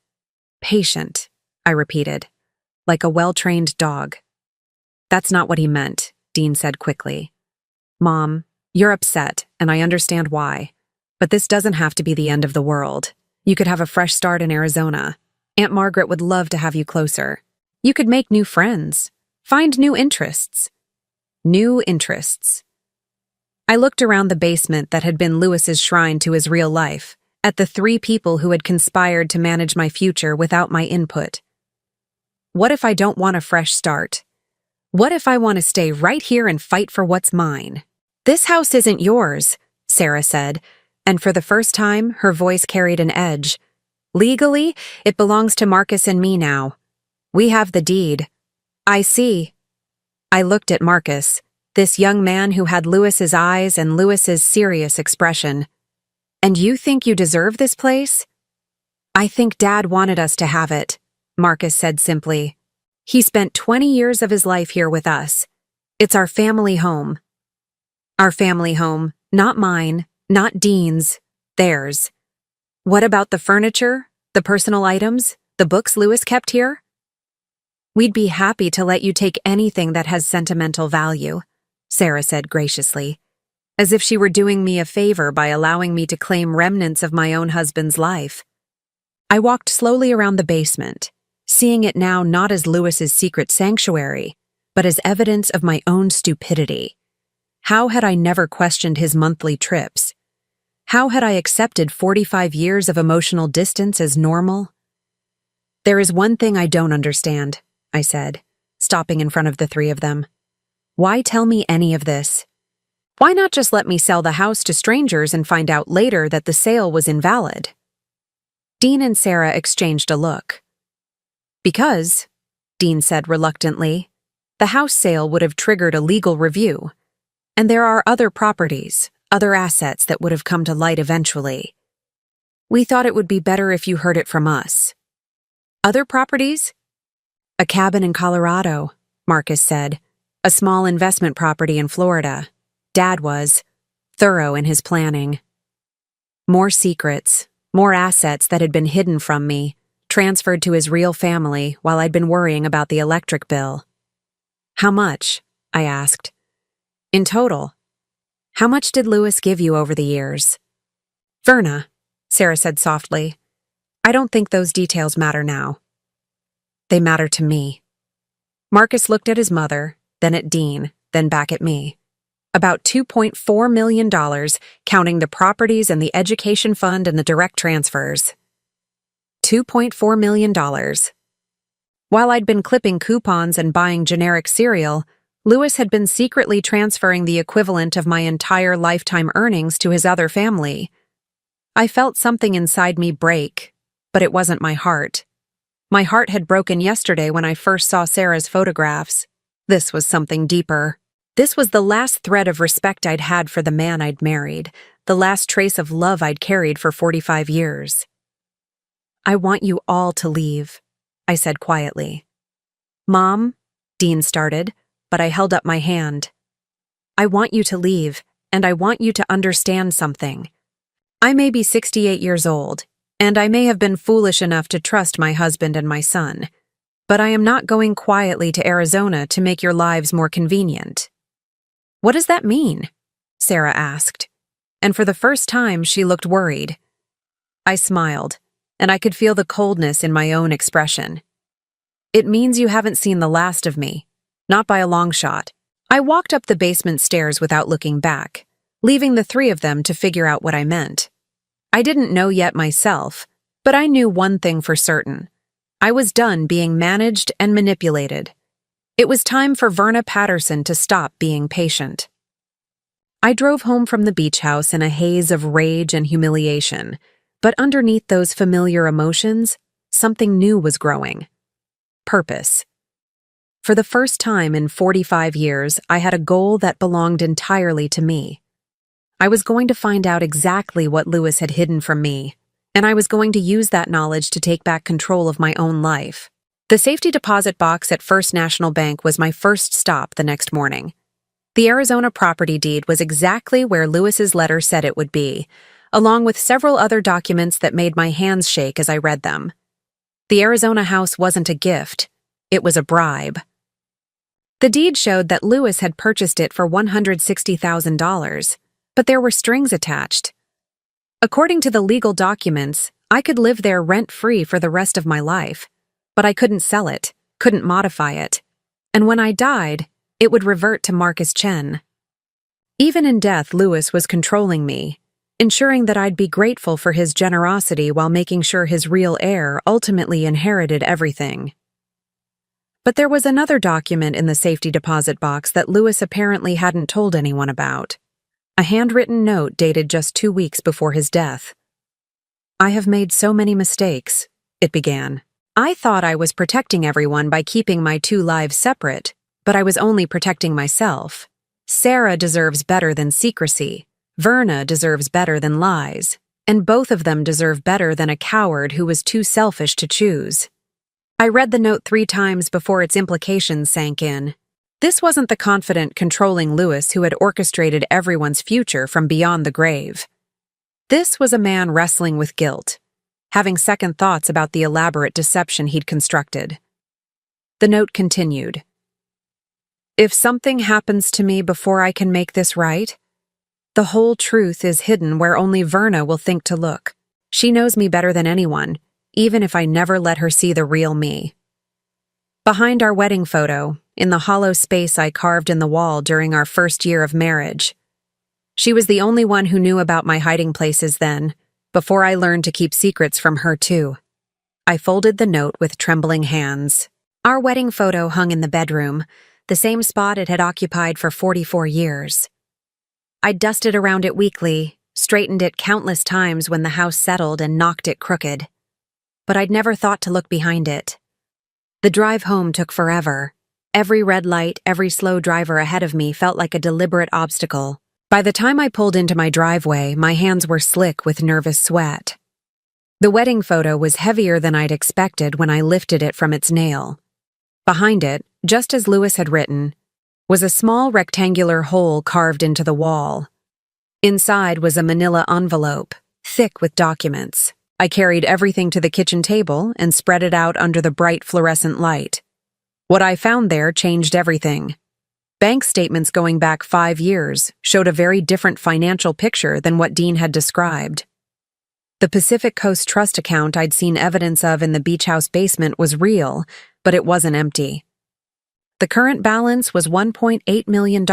A: Patient, I repeated, like a well-trained dog. That's not what he meant, Dean said quickly. Mom, you're upset, and I understand why. But this doesn't have to be the end of the world. You could have a fresh start in Arizona. Aunt Margaret would love to have you closer. You could make new friends, find new interests. New interests. I looked around the basement that had been Louis's shrine to his real life, at the 3 people who had conspired to manage my future without my input. What if I don't want a fresh start? What if I want to stay right here and fight for what's mine? This house isn't yours, Sarah said, and for the first time, her voice carried an edge. Legally, it belongs to Marcus and me now. We have the deed. I see. I looked at Marcus, this young man who had Louis's eyes and Louis's serious expression. And you think you deserve this place? I think Dad wanted us to have it, Marcus said simply. He spent 20 years of his life here with us. It's our family home. Our family home, not mine, not Dean's, theirs. What about the furniture, the personal items, the books Louis kept here? We'd be happy to let you take anything that has sentimental value, Sarah said graciously, as if she were doing me a favor by allowing me to claim remnants of my own husband's life. I walked slowly around the basement, seeing it now not as Louis's secret sanctuary, but as evidence of my own stupidity. How had I never questioned his monthly trips? How had I accepted 45 years of emotional distance as normal? There is one thing I don't understand, I said, stopping in front of the 3 of them. Why tell me any of this? Why not just let me sell the house to strangers and find out later that the sale was invalid? Dean and Sarah exchanged a look. Because, Dean said reluctantly, the house sale would have triggered a legal review, and there are other properties, other assets that would have come to light eventually. We thought it would be better if you heard it from us. Other properties? A cabin in Colorado, Marcus said. A small investment property in Florida. Dad was thorough in his planning. More secrets, more assets that had been hidden from me, transferred to his real family while I'd been worrying about the electric bill. How much? I asked. In total. How much did Louis give you over the years? Verna, Sarah said softly. I don't think those details matter now. They matter to me. Marcus looked at his mother, then at Dean, then back at me. About $2.4 million, counting the properties and the education fund and the direct transfers. $2.4 million. While I'd been clipping coupons and buying generic cereal, Louis had been secretly transferring the equivalent of my entire lifetime earnings to his other family. I felt something inside me break, but it wasn't my heart. My heart had broken yesterday when I first saw Sarah's photographs. This was something deeper. This was the last thread of respect I'd had for the man I'd married, the last trace of love I'd carried for 45 years. I want you all to leave, I said quietly. Mom, Dean started, but I held up my hand. I want you to leave, and I want you to understand something. I may be 68 years old, and I may have been foolish enough to trust my husband and my son, but I am not going quietly to Arizona to make your lives more convenient. What does that mean? Sarah asked, and for the first time she looked worried. I smiled, and I could feel the coldness in my own expression. It means you haven't seen the last of me, not by a long shot. I walked up the basement stairs without looking back, leaving the three of them to figure out what I meant. I didn't know yet myself, but I knew one thing for certain. I was done being managed and manipulated. It was time for Verna Patterson to stop being patient. I drove home from the beach house in a haze of rage and humiliation, but underneath those familiar emotions, something new was growing. Purpose. For the first time in 45 years, I had a goal that belonged entirely to me. I was going to find out exactly what Louis had hidden from me, and I was going to use that knowledge to take back control of my own life. The safety deposit box at First National Bank was my first stop the next morning. The Arizona property deed was exactly where Louis's letter said it would be, along with several other documents that made my hands shake as I read them. The Arizona house wasn't a gift, it was a bribe. The deed showed that Louis had purchased it for $160,000, but there were strings attached. According to the legal documents, I could live there rent-free for the rest of my life, but I couldn't sell it, couldn't modify it, and when I died, it would revert to Marcus Chen. Even in death, Louis was controlling me, ensuring that I'd be grateful for his generosity while making sure his real heir ultimately inherited everything. But there was another document in the safety deposit box that Louis apparently hadn't told anyone about. A handwritten note dated just 2 weeks before his death. I have made so many mistakes, it began. I thought I was protecting everyone by keeping my two lives separate, but I was only protecting myself. Sarah deserves better than secrecy. Verna deserves better than lies. And both of them deserve better than a coward who was too selfish to choose. I read the note 3 times before its implications sank in. This wasn't the confident, controlling Louis who had orchestrated everyone's future from beyond the grave. This was a man wrestling with guilt, having second thoughts about the elaborate deception he'd constructed. The note continued. If something happens to me before I can make this right, the whole truth is hidden where only Verna will think to look. She knows me better than anyone, even if I never let her see the real me. Behind our wedding photo, in the hollow space I carved in the wall during our first year of marriage. She was the only one who knew about my hiding places then, before I learned to keep secrets from her too. I folded the note with trembling hands. Our wedding photo hung in the bedroom, the same spot it had occupied for 44 years. I dusted around it weekly, straightened it countless times when the house settled and knocked it crooked. but I'd never thought to look behind it. The drive home took forever. Every red light, every slow driver ahead of me felt like a deliberate obstacle. By the time I pulled into my driveway, my hands were slick with nervous sweat. The wedding photo was heavier than I'd expected when I lifted it from its nail. Behind it, just as Lewis had written, was a small rectangular hole carved into the wall. Inside was a manila envelope, thick with documents. I carried everything to the kitchen table and spread it out under the bright fluorescent light. What I found there changed everything. Bank statements going back 5 years showed a very different financial picture than what Dean had described. The Pacific Coast Trust account I'd seen evidence of in the beach house basement was real, but it wasn't empty. The current balance was $1.8 million,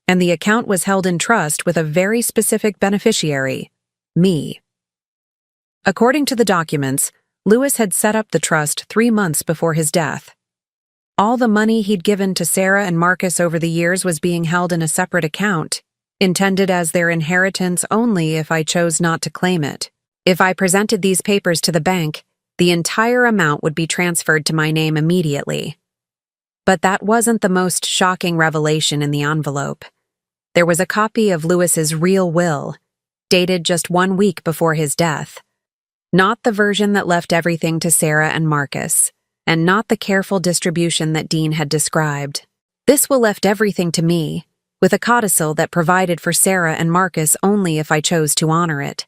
A: and the account was held in trust with a very specific beneficiary, me. According to the documents, Lewis had set up the trust 3 months before his death. All the money he'd given to Sarah and Marcus over the years was being held in a separate account, intended as their inheritance only if I chose not to claim it. If I presented these papers to the bank, the entire amount would be transferred to my name immediately. But that wasn't the most shocking revelation in the envelope. There was a copy of Lewis's real will, dated just 1 week before his death. Not the version that left everything to Sarah and Marcus, and not the careful distribution that Dean had described. This will left everything to me, with a codicil that provided for Sarah and Marcus only if I chose to honor it.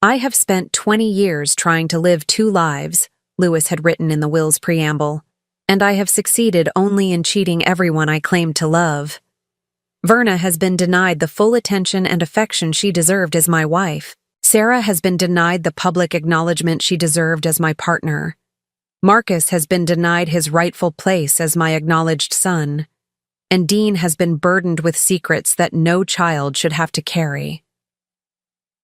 A: I have spent 20 years trying to live 2 lives, Lewis had written in the will's preamble, and I have succeeded only in cheating everyone I claimed to love. Verna has been denied the full attention and affection she deserved as my wife. Sarah has been denied the public acknowledgement she deserved as my partner. Marcus has been denied his rightful place as my acknowledged son. And Dean has been burdened with secrets that no child should have to carry.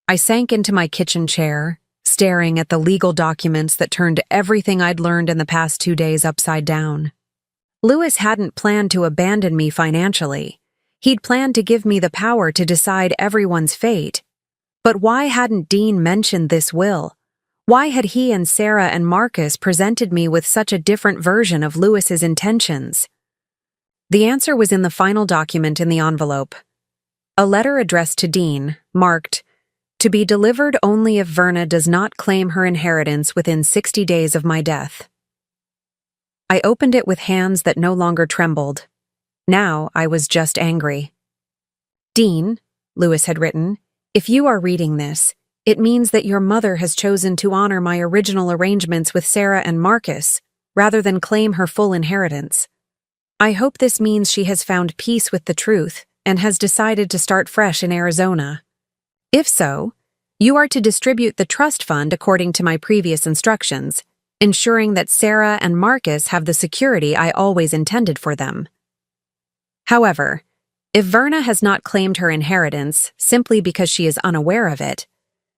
A: I sank into my kitchen chair, staring at the legal documents that turned everything I'd learned in the past 2 days upside down. Lewis hadn't planned to abandon me financially. He'd planned to give me the power to decide everyone's fate. But why hadn't Dean mentioned this will? Why had he and Sarah and Marcus presented me with such a different version of Lewis's intentions? The answer was in the final document in the envelope. A letter addressed to Dean, marked, "To be delivered only if Verna does not claim her inheritance within 60 days of my death." I opened it with hands that no longer trembled. Now I was just angry. "Dean," Lewis had written, "if you are reading this, it means that your mother has chosen to honor my original arrangements with Sarah and Marcus, rather than claim her full inheritance. I hope this means she has found peace with the truth and has decided to start fresh in Arizona. If so, you are to distribute the trust fund according to my previous instructions, ensuring that Sarah and Marcus have the security I always intended for them. However, if Verna has not claimed her inheritance simply because she is unaware of it,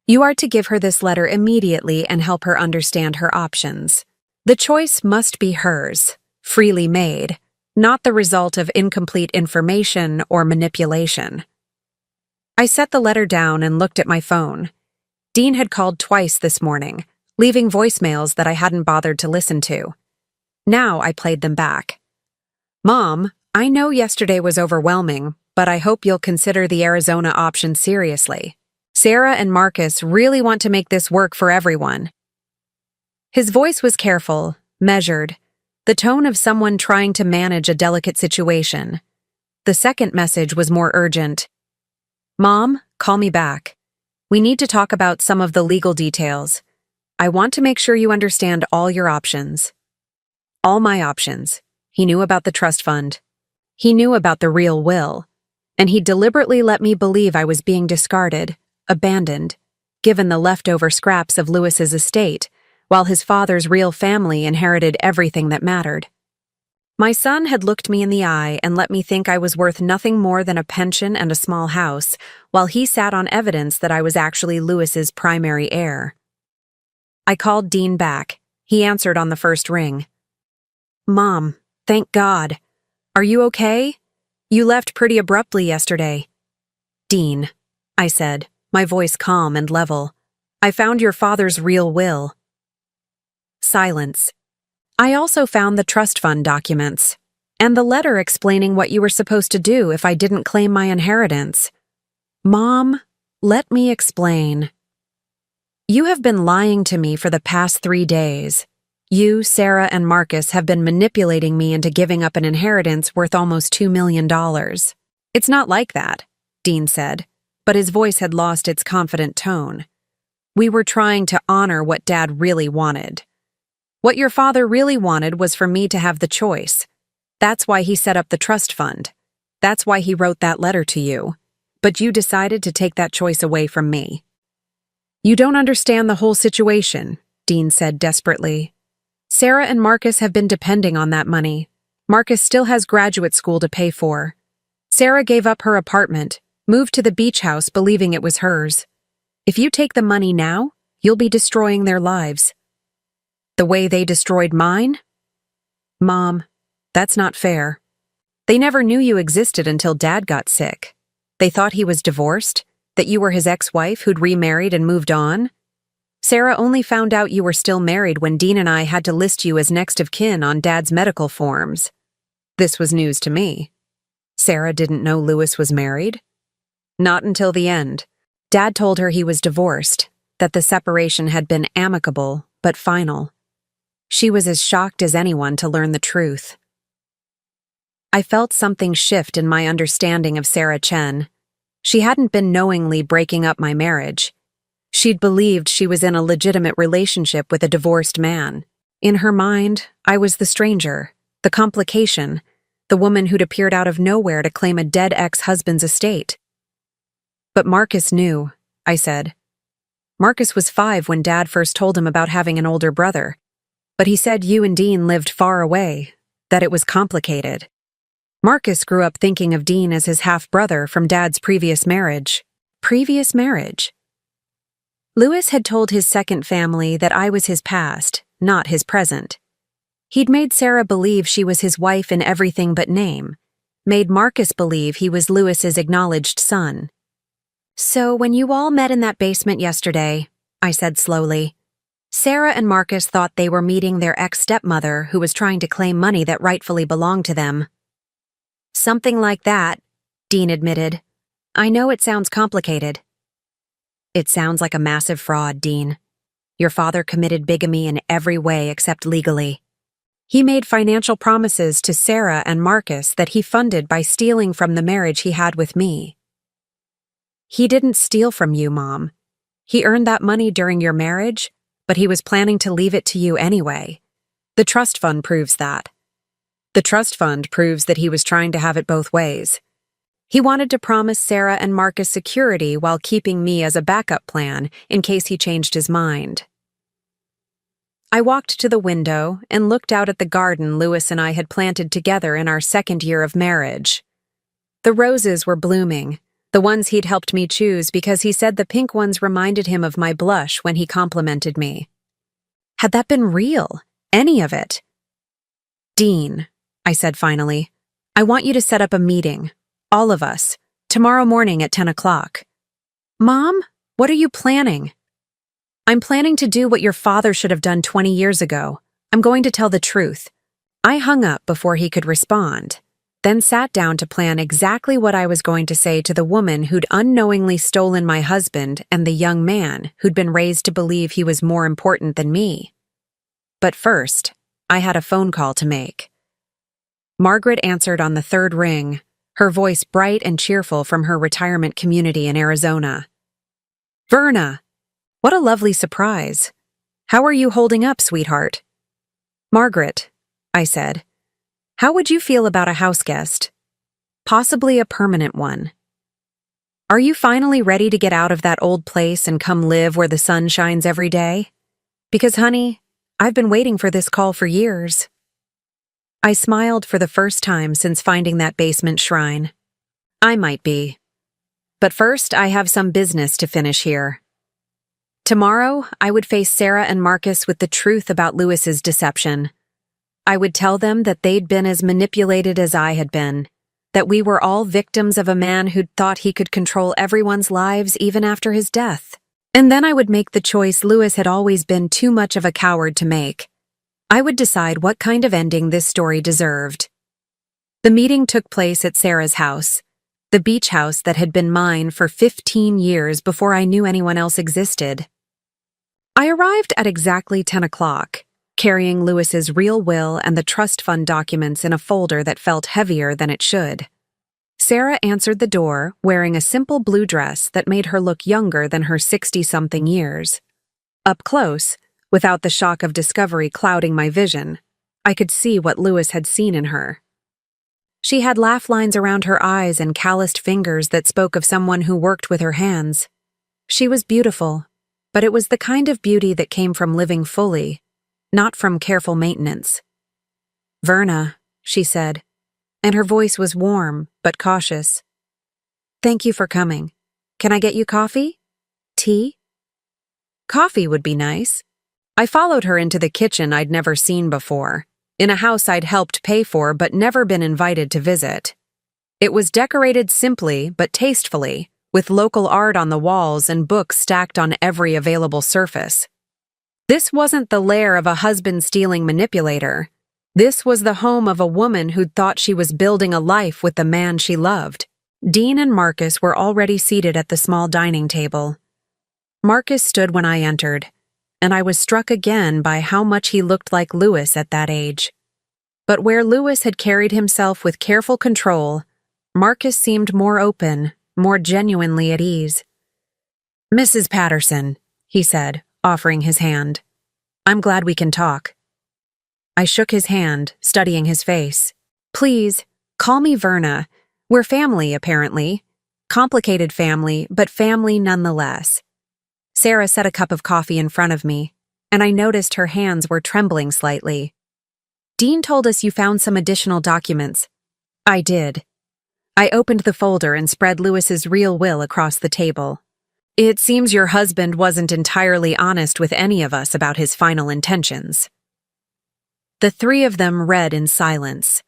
A: you are to give her this letter immediately and help her understand her options. The choice must be hers, freely made, not the result of incomplete information or manipulation." I set the letter down and looked at my phone. Dean had called twice this morning, leaving voicemails that I hadn't bothered to listen to. Now I played them back. "Mom, I know yesterday was overwhelming, but I hope you'll consider the Arizona option seriously. Sarah and Marcus really want to make this work for everyone." His voice was careful, measured, the tone of someone trying to manage a delicate situation. The second message was more urgent. "Mom, call me back. We need to talk about some of the legal details. I want to make sure you understand all your options." All my options. He knew about the trust fund. He knew about the real will. And he deliberately let me believe I was being discarded, abandoned, given the leftover scraps of Lewis's estate, while his father's real family inherited everything that mattered. My son had looked me in the eye and let me think I was worth nothing more than a pension and a small house, while he sat on evidence that I was actually Lewis's primary heir. I called Dean back. He answered on the first ring. "Mom, thank God. Are you okay? You left pretty abruptly yesterday." "Dean," I said, my voice calm and level, "I found your father's real will." silence. I also found the trust fund documents, and the letter explaining what you were supposed to do if I didn't claim my inheritance. Mom, let me explain. You have been lying to me for the past 3 days. You, Sarah, and Marcus have been manipulating me into giving up an inheritance worth almost $2 million. It's not like that, Dean said, but his voice had lost its confident tone. We were trying to honor what Dad really wanted. What your father really wanted was for me to have the choice. That's why he set up the trust fund. That's why he wrote that letter to you. But you decided to take that choice away from me. You don't understand the whole situation, Dean said desperately. Sarah and Marcus have been depending on that money. Marcus still has graduate school to pay for. Sarah gave up her apartment, moved to the beach house believing it was hers. If you take the money now, you'll be destroying their lives. The way they destroyed mine? Mom, that's not fair. They never knew you existed until Dad got sick. They thought he was divorced, that you were his ex-wife who'd remarried and moved on. Sarah only found out you were still married when Dean and I had to list you as next of kin on Dad's medical forms. This was news to me. Sarah didn't know Louis was married? Not until the end. Dad told her he was divorced, that the separation had been amicable but final. She was as shocked as anyone to learn the truth. I felt something shift in my understanding of Sarah Chen. She hadn't been knowingly breaking up my marriage. She'd believed she was in a legitimate relationship with a divorced man. In her mind, I was the stranger, the complication, the woman who'd appeared out of nowhere to claim a dead ex-husband's estate. But Marcus knew, I said. Marcus was 5 when Dad first told him about having an older brother. But he said you and Dean lived far away, that it was complicated. Marcus grew up thinking of Dean as his half-brother from Dad's previous marriage. Previous marriage? Louis had told his second family that I was his past, not his present. He'd made Sarah believe she was his wife in everything but name, made Marcus believe he was Louis's acknowledged son. So when you all met in that basement yesterday, I said slowly, Sarah and Marcus thought they were meeting their ex-stepmother who was trying to claim money that rightfully belonged to them. Something like that, Dean admitted. I know it sounds complicated. It sounds like a massive fraud, Dean. Your father committed bigamy in every way except legally. He made financial promises to Sarah and Marcus that he funded by stealing from the marriage he had with me. He didn't steal from you, Mom. He earned that money during your marriage, but he was planning to leave it to you anyway. The trust fund proves that. The trust fund proves that he was trying to have it both ways. He wanted to promise Sarah and Marcus security while keeping me as a backup plan in case he changed his mind. I walked to the window and looked out at the garden Louis and I had planted together in our second year of marriage. The roses were blooming, the ones he'd helped me choose because he said the pink ones reminded him of my blush when he complimented me. Had that been real? Any of it? Dean, I said finally, I want you to set up a meeting, all of us, tomorrow morning at 10 o'clock. Mom, what are you planning? I'm planning to do what your father should have done 20 years ago. I'm going to tell the truth. I hung up before he could respond, then sat down to plan exactly what I was going to say to the woman who'd unknowingly stolen my husband and the young man who'd been raised to believe he was more important than me. But first, I had a phone call to make. Margaret answered on the third ring, her voice bright and cheerful from her retirement community in Arizona. Verna! What a lovely surprise. How are you holding up, sweetheart? Margaret, I said, how would you feel about a house guest? Possibly a permanent one. Are you finally ready to get out of that old place and come live where the sun shines every day? Because, honey, I've been waiting for this call for years. I smiled for the first time since finding that basement shrine. I might be. But first, I have some business to finish here. Tomorrow, I would face Sarah and Marcus with the truth about Louis's deception. I would tell them that they'd been as manipulated as I had been, that we were all victims of a man who'd thought he could control everyone's lives even after his death. And then I would make the choice Louis had always been too much of a coward to make. I would decide what kind of ending this story deserved. The meeting took place at Sarah's house, the beach house that had been mine for 15 years before I knew anyone else existed. I arrived at exactly 10 o'clock, carrying Lewis's real will and the trust fund documents in a folder that felt heavier than it should. Sarah answered the door, wearing a simple blue dress that made her look younger than her 60-something years. Up close, without the shock of discovery clouding my vision, I could see what Lewis had seen in her. She had laugh lines around her eyes and calloused fingers that spoke of someone who worked with her hands. She was beautiful, but it was the kind of beauty that came from living fully, not from careful maintenance. "Verna," she said, and her voice was warm but cautious. "Thank you for coming. Can I get you coffee? Tea?" Coffee would be nice. I followed her into the kitchen I'd never seen before, in a house I'd helped pay for but never been invited to visit. It was decorated simply but tastefully, with local art on the walls and books stacked on every available surface. This wasn't the lair of a husband-stealing manipulator. This was the home of a woman who'd thought she was building a life with the man she loved. Dean and Marcus were already seated at the small dining table. Marcus stood when I entered, and I was struck again by how much he looked like Lewis at that age. But where Lewis had carried himself with careful control, Marcus seemed more open, more genuinely at ease. "Mrs. Patterson," he said, offering his hand. "I'm glad we can talk." I shook his hand, studying his face. "Please, call me Verna. We're family, apparently. Complicated family, but family nonetheless." Sarah set a cup of coffee in front of me, and I noticed her hands were trembling slightly. "Dean told us you found some additional documents." I did. I opened the folder and spread Lewis's real will across the table. "It seems your husband wasn't entirely honest with any of us about his final intentions." The three of them read in silence.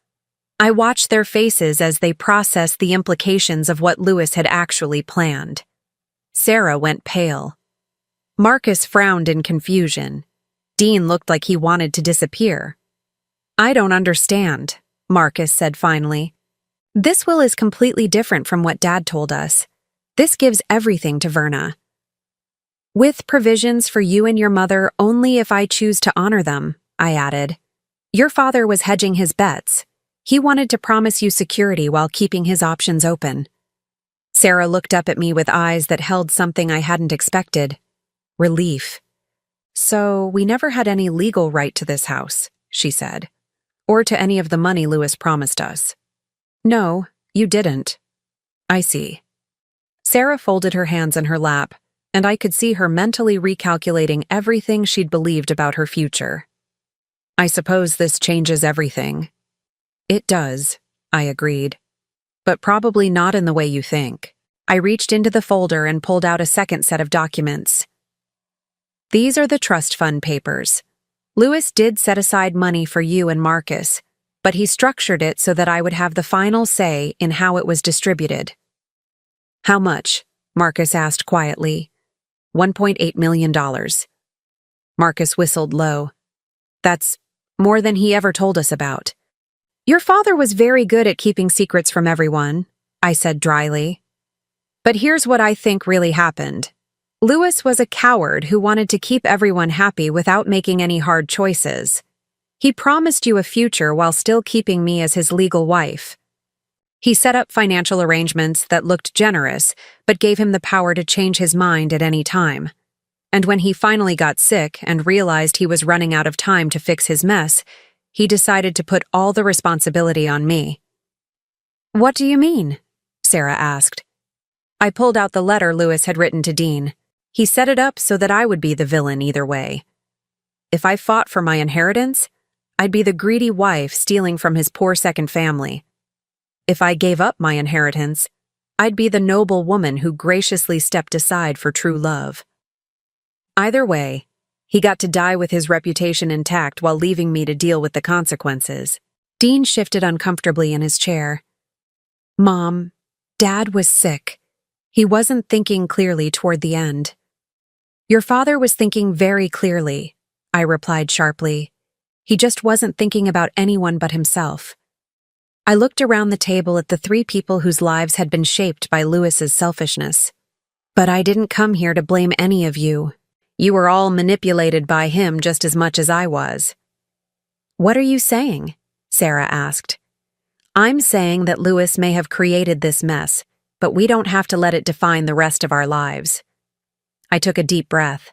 A: I watched their faces as they processed the implications of what Lewis had actually planned. Sarah went pale. Marcus frowned in confusion. Dean looked like he wanted to disappear. "I don't understand," Marcus said finally. "This will is completely different from what Dad told us. This gives everything to Verna. With provisions for you and your mother only if I choose to honor them," I added. "Your father was hedging his bets. He wanted to promise you security while keeping his options open." Sarah looked up at me with eyes that held something I hadn't expected. Relief. "So we never had any legal right to this house," she said, "or to any of the money Lewis promised us." "No, you didn't." "I see." Sarah folded her hands in her lap, and I could see her mentally recalculating everything she'd believed about her future. "I suppose this changes everything." "It does," I agreed. "But probably not in the way you think." I reached into the folder and pulled out a second set of documents. "These are the trust fund papers. Lewis did set aside money for you and Marcus, but he structured it so that I would have the final say in how it was distributed." "How much?" Marcus asked quietly. $1.8 million. Marcus whistled low. "That's more than he ever told us about." "Your father was very good at keeping secrets from everyone," I said dryly. "But here's what I think really happened. Lewis was a coward who wanted to keep everyone happy without making any hard choices. He promised you a future while still keeping me as his legal wife. He set up financial arrangements that looked generous, but gave him the power to change his mind at any time. And when he finally got sick and realized he was running out of time to fix his mess, he decided to put all the responsibility on me." "What do you mean?" Sarah asked. I pulled out the letter Lewis had written to Dean. He set it up so that I would be the villain either way. If I fought for my inheritance, I'd be the greedy wife stealing from his poor second family. If I gave up my inheritance, I'd be the noble woman who graciously stepped aside for true love. Either way, he got to die with his reputation intact while leaving me to deal with the consequences. Dean shifted uncomfortably in his chair. "Mom, Dad was sick. He wasn't thinking clearly toward the end." "Your father was thinking very clearly," I replied sharply. He just wasn't thinking about anyone but himself. I looked around the table at the three people whose lives had been shaped by Louis's selfishness. But I didn't come here to blame any of you. You were all manipulated by him just as much as I was. What are you saying? Sarah asked. I'm saying that Louis may have created this mess, but we don't have to let it define the rest of our lives. I took a deep breath.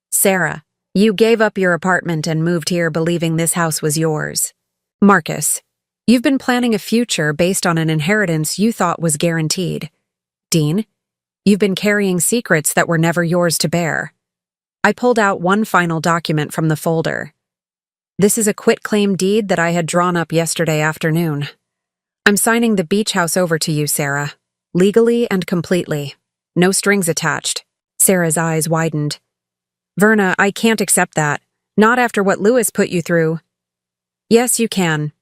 A: Sarah, you gave up your apartment and moved here believing this house was yours. Marcus, you've been planning a future based on an inheritance you thought was guaranteed. Dean, you've been carrying secrets that were never yours to bear. I pulled out one final document from the folder. This is a quitclaim deed that I had drawn up yesterday afternoon. I'm signing the beach house over to you, Sarah. Legally and completely. No strings attached. Sarah's eyes widened. Verna, I can't accept that. Not after what Louis put you through. Yes, you can.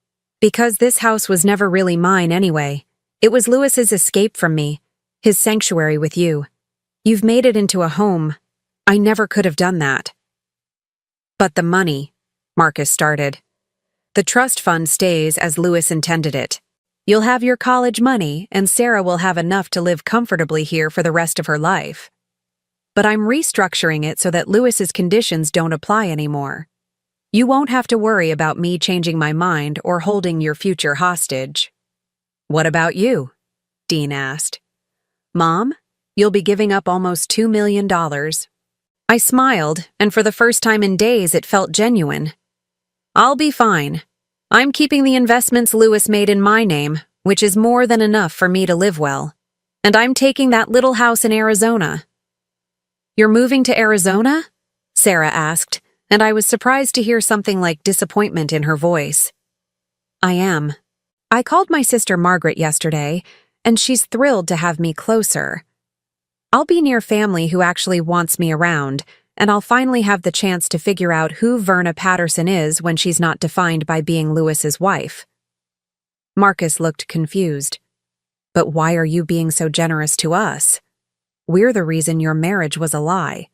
A: Because this house was never really mine anyway. It was Louis's escape from me. His sanctuary with you. You've made it into a home. I never could have done that. But the money, Marcus started. The trust fund stays as Louis intended it. You'll have your college money, and Sarah will have enough to live comfortably here for the rest of her life. But I'm restructuring it so that Louis's conditions don't apply anymore. You won't have to worry about me changing my mind or holding your future hostage. What about you? Dean asked. Mom, you'll be giving up almost $2 million. I smiled, and for the first time in days it felt genuine. I'll be fine. I'm keeping the investments Louis made in my name, which is more than enough for me to live well. And I'm taking that little house in Arizona. You're moving to Arizona? Sarah asked, and I was surprised to hear something like disappointment in her voice. I am. I called my sister Margaret yesterday, and she's thrilled to have me closer. I'll be near family who actually wants me around, and I'll finally have the chance to figure out who Verna Patterson is when she's not defined by being Louis's wife. Marcus looked confused. But why are you being so generous to us? We're the reason your marriage was a lie.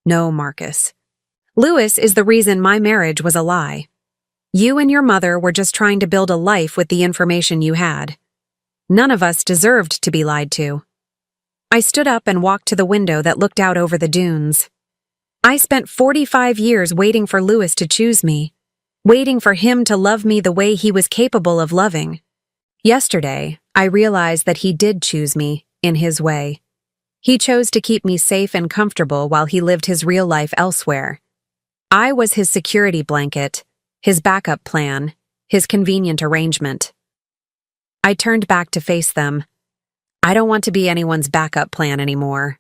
A: No, Marcus. Louis is the reason my marriage was a lie. You and your mother were just trying to build a life with the information you had. None of us deserved to be lied to. I stood up and walked to the window that looked out over the dunes. I spent 45 years waiting for Louis to choose me, waiting for him to love me the way he was capable of loving. Yesterday, I realized that he did choose me, in his way. He chose to keep me safe and comfortable while he lived his real life elsewhere. I was his security blanket, his backup plan, his convenient arrangement. I turned back to face them. I don't want to be anyone's backup plan anymore.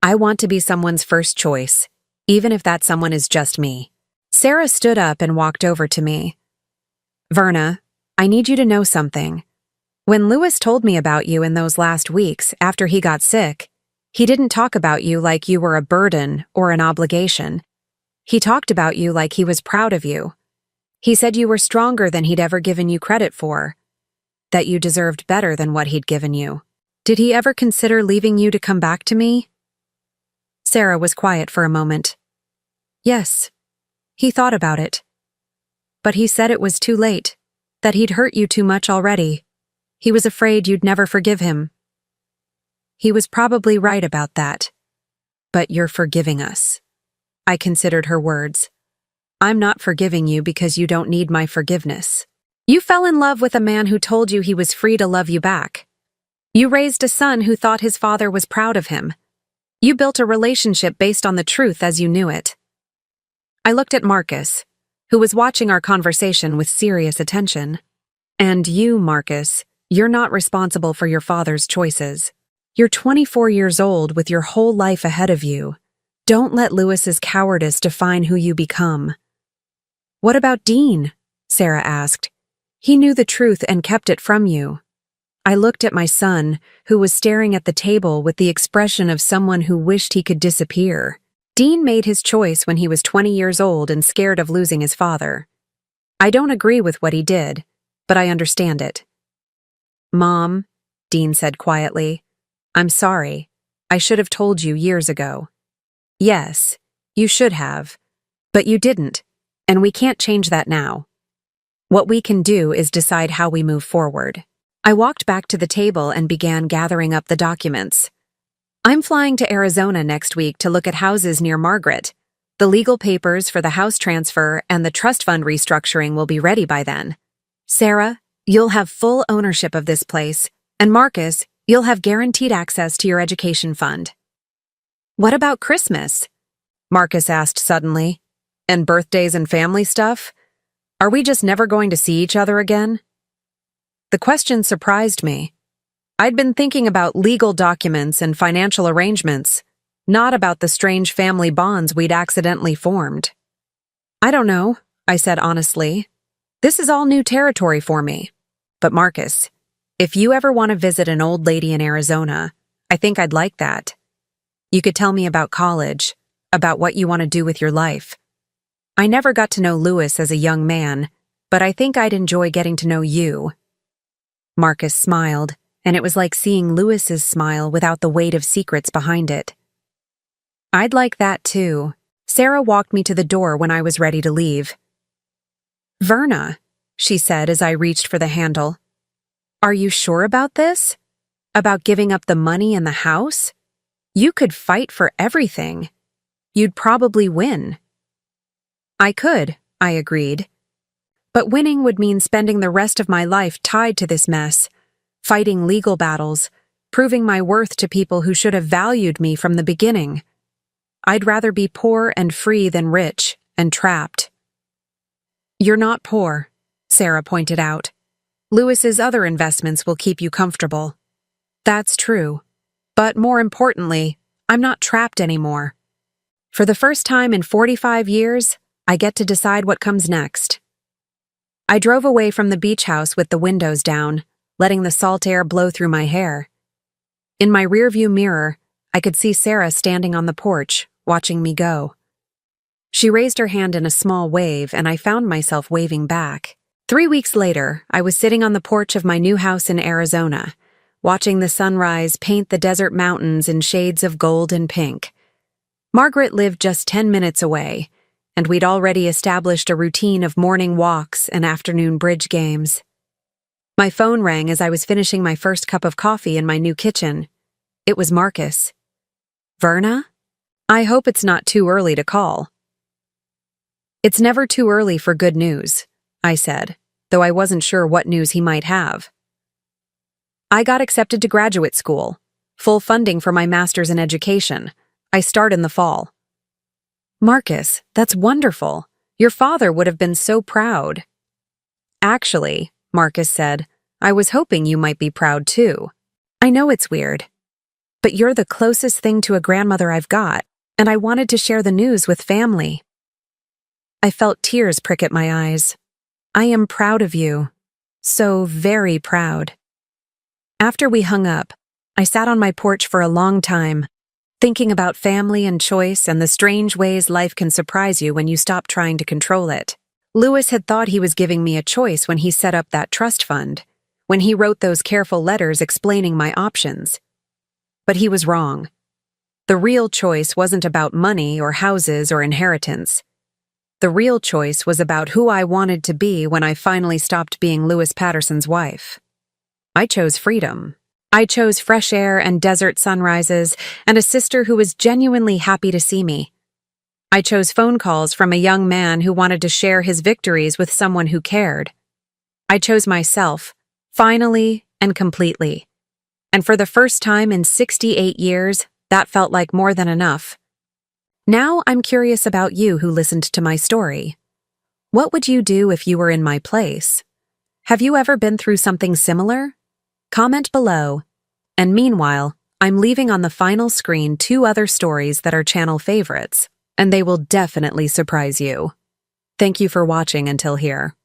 A: I want to be someone's first choice, even if that someone is just me. Sarah stood up and walked over to me. Verna, I need you to know something. When Louis told me about you in those last weeks after he got sick, he didn't talk about you like you were a burden or an obligation. He talked about you like he was proud of you. He said you were stronger than he'd ever given you credit for, that you deserved better than what he'd given you. Did he ever consider leaving you to come back to me? Sarah was quiet for a moment. Yes, he thought about it. But he said it was too late, that he'd hurt you too much already. He was afraid you'd never forgive him. He was probably right about that. But you're forgiving us. I considered her words. I'm not forgiving you because you don't need my forgiveness. You fell in love with a man who told you he was free to love you back. You raised a son who thought his father was proud of him. You built a relationship based on the truth as you knew it. I looked at Marcus, who was watching our conversation with serious attention. And you, Marcus, you're not responsible for your father's choices. You're 24 years old with your whole life ahead of you. Don't let Louis's cowardice define who you become. What about Dean? Sarah asked. He knew the truth and kept it from you. I looked at my son, who was staring at the table with the expression of someone who wished he could disappear. Dean made his choice when he was 20 years old and scared of losing his father. I don't agree with what he did, but I understand it. Mom, Dean said quietly, I'm sorry. I should have told you years ago. Yes, you should have, but you didn't, and we can't change that now. What we can do is decide how we move forward. I walked back to the table and began gathering up the documents. I'm flying to Arizona next week to look at houses near Margaret. The legal papers for the house transfer and the trust fund restructuring will be ready by then. Sarah, you'll have full ownership of this place, and Marcus, you'll have guaranteed access to your education fund. What about Christmas? Marcus asked suddenly. And birthdays and family stuff? Are we just never going to see each other again? The question surprised me. I'd been thinking about legal documents and financial arrangements, not about the strange family bonds we'd accidentally formed. I don't know, I said honestly. This is all new territory for me. But Marcus, if you ever want to visit an old lady in Arizona, I think I'd like that. You could tell me about college, about what you want to do with your life. I never got to know Louis as a young man, but I think I'd enjoy getting to know you. Marcus smiled, and it was like seeing Louis's smile without the weight of secrets behind it. I'd like that too. Sarah walked me to the door when I was ready to leave. Verna, she said as I reached for the handle. Are you sure about this? About giving up the money and the house? You could fight for everything. You'd probably win. I could, I agreed. But winning would mean spending the rest of my life tied to this mess, fighting legal battles, proving my worth to people who should have valued me from the beginning. I'd rather be poor and free than rich and trapped. You're not poor, Sarah pointed out. Louis's other investments will keep you comfortable. That's true. But more importantly, I'm not trapped anymore. For the first time in 45 years, I get to decide what comes next. I drove away from the beach house with the windows down, letting the salt air blow through my hair. In my rearview mirror, I could see Sarah standing on the porch, watching me go. She raised her hand in a small wave, and I found myself waving back. 3 weeks later, I was sitting on the porch of my new house in Arizona, watching the sunrise paint the desert mountains in shades of gold and pink. Margaret lived just 10 minutes away, and we'd already established a routine of morning walks and afternoon bridge games. My phone rang as I was finishing my first cup of coffee in my new kitchen. It was Marcus. Verna? I hope it's not too early to call. It's never too early for good news, I said, though I wasn't sure what news he might have. I got accepted to graduate school, full funding for my master's in education. I start in the fall. Marcus, that's wonderful. Your father would have been so proud. Actually, Marcus said, I was hoping you might be proud too. I know it's weird, but you're the closest thing to a grandmother I've got, and I wanted to share the news with family. I felt tears prick at my eyes. I am proud of you. So very proud. After we hung up, I sat on my porch for a long time, thinking about family and choice and the strange ways life can surprise you when you stop trying to control it. Louis had thought he was giving me a choice when he set up that trust fund, when he wrote those careful letters explaining my options. But he was wrong. The real choice wasn't about money or houses or inheritance. The real choice was about who I wanted to be when I finally stopped being Louis Patterson's wife. I chose freedom. I chose fresh air and desert sunrises and a sister who was genuinely happy to see me. I chose phone calls from a young man who wanted to share his victories with someone who cared. I chose myself, finally and completely. And for the first time in 68 years, that felt like more than enough. Now I'm curious about you who listened to my story. What would you do if you were in my place? Have you ever been through something similar? Comment below. And meanwhile, I'm leaving on the final screen 2 other stories that are channel favorites, and they will definitely surprise you. Thank you for watching until here.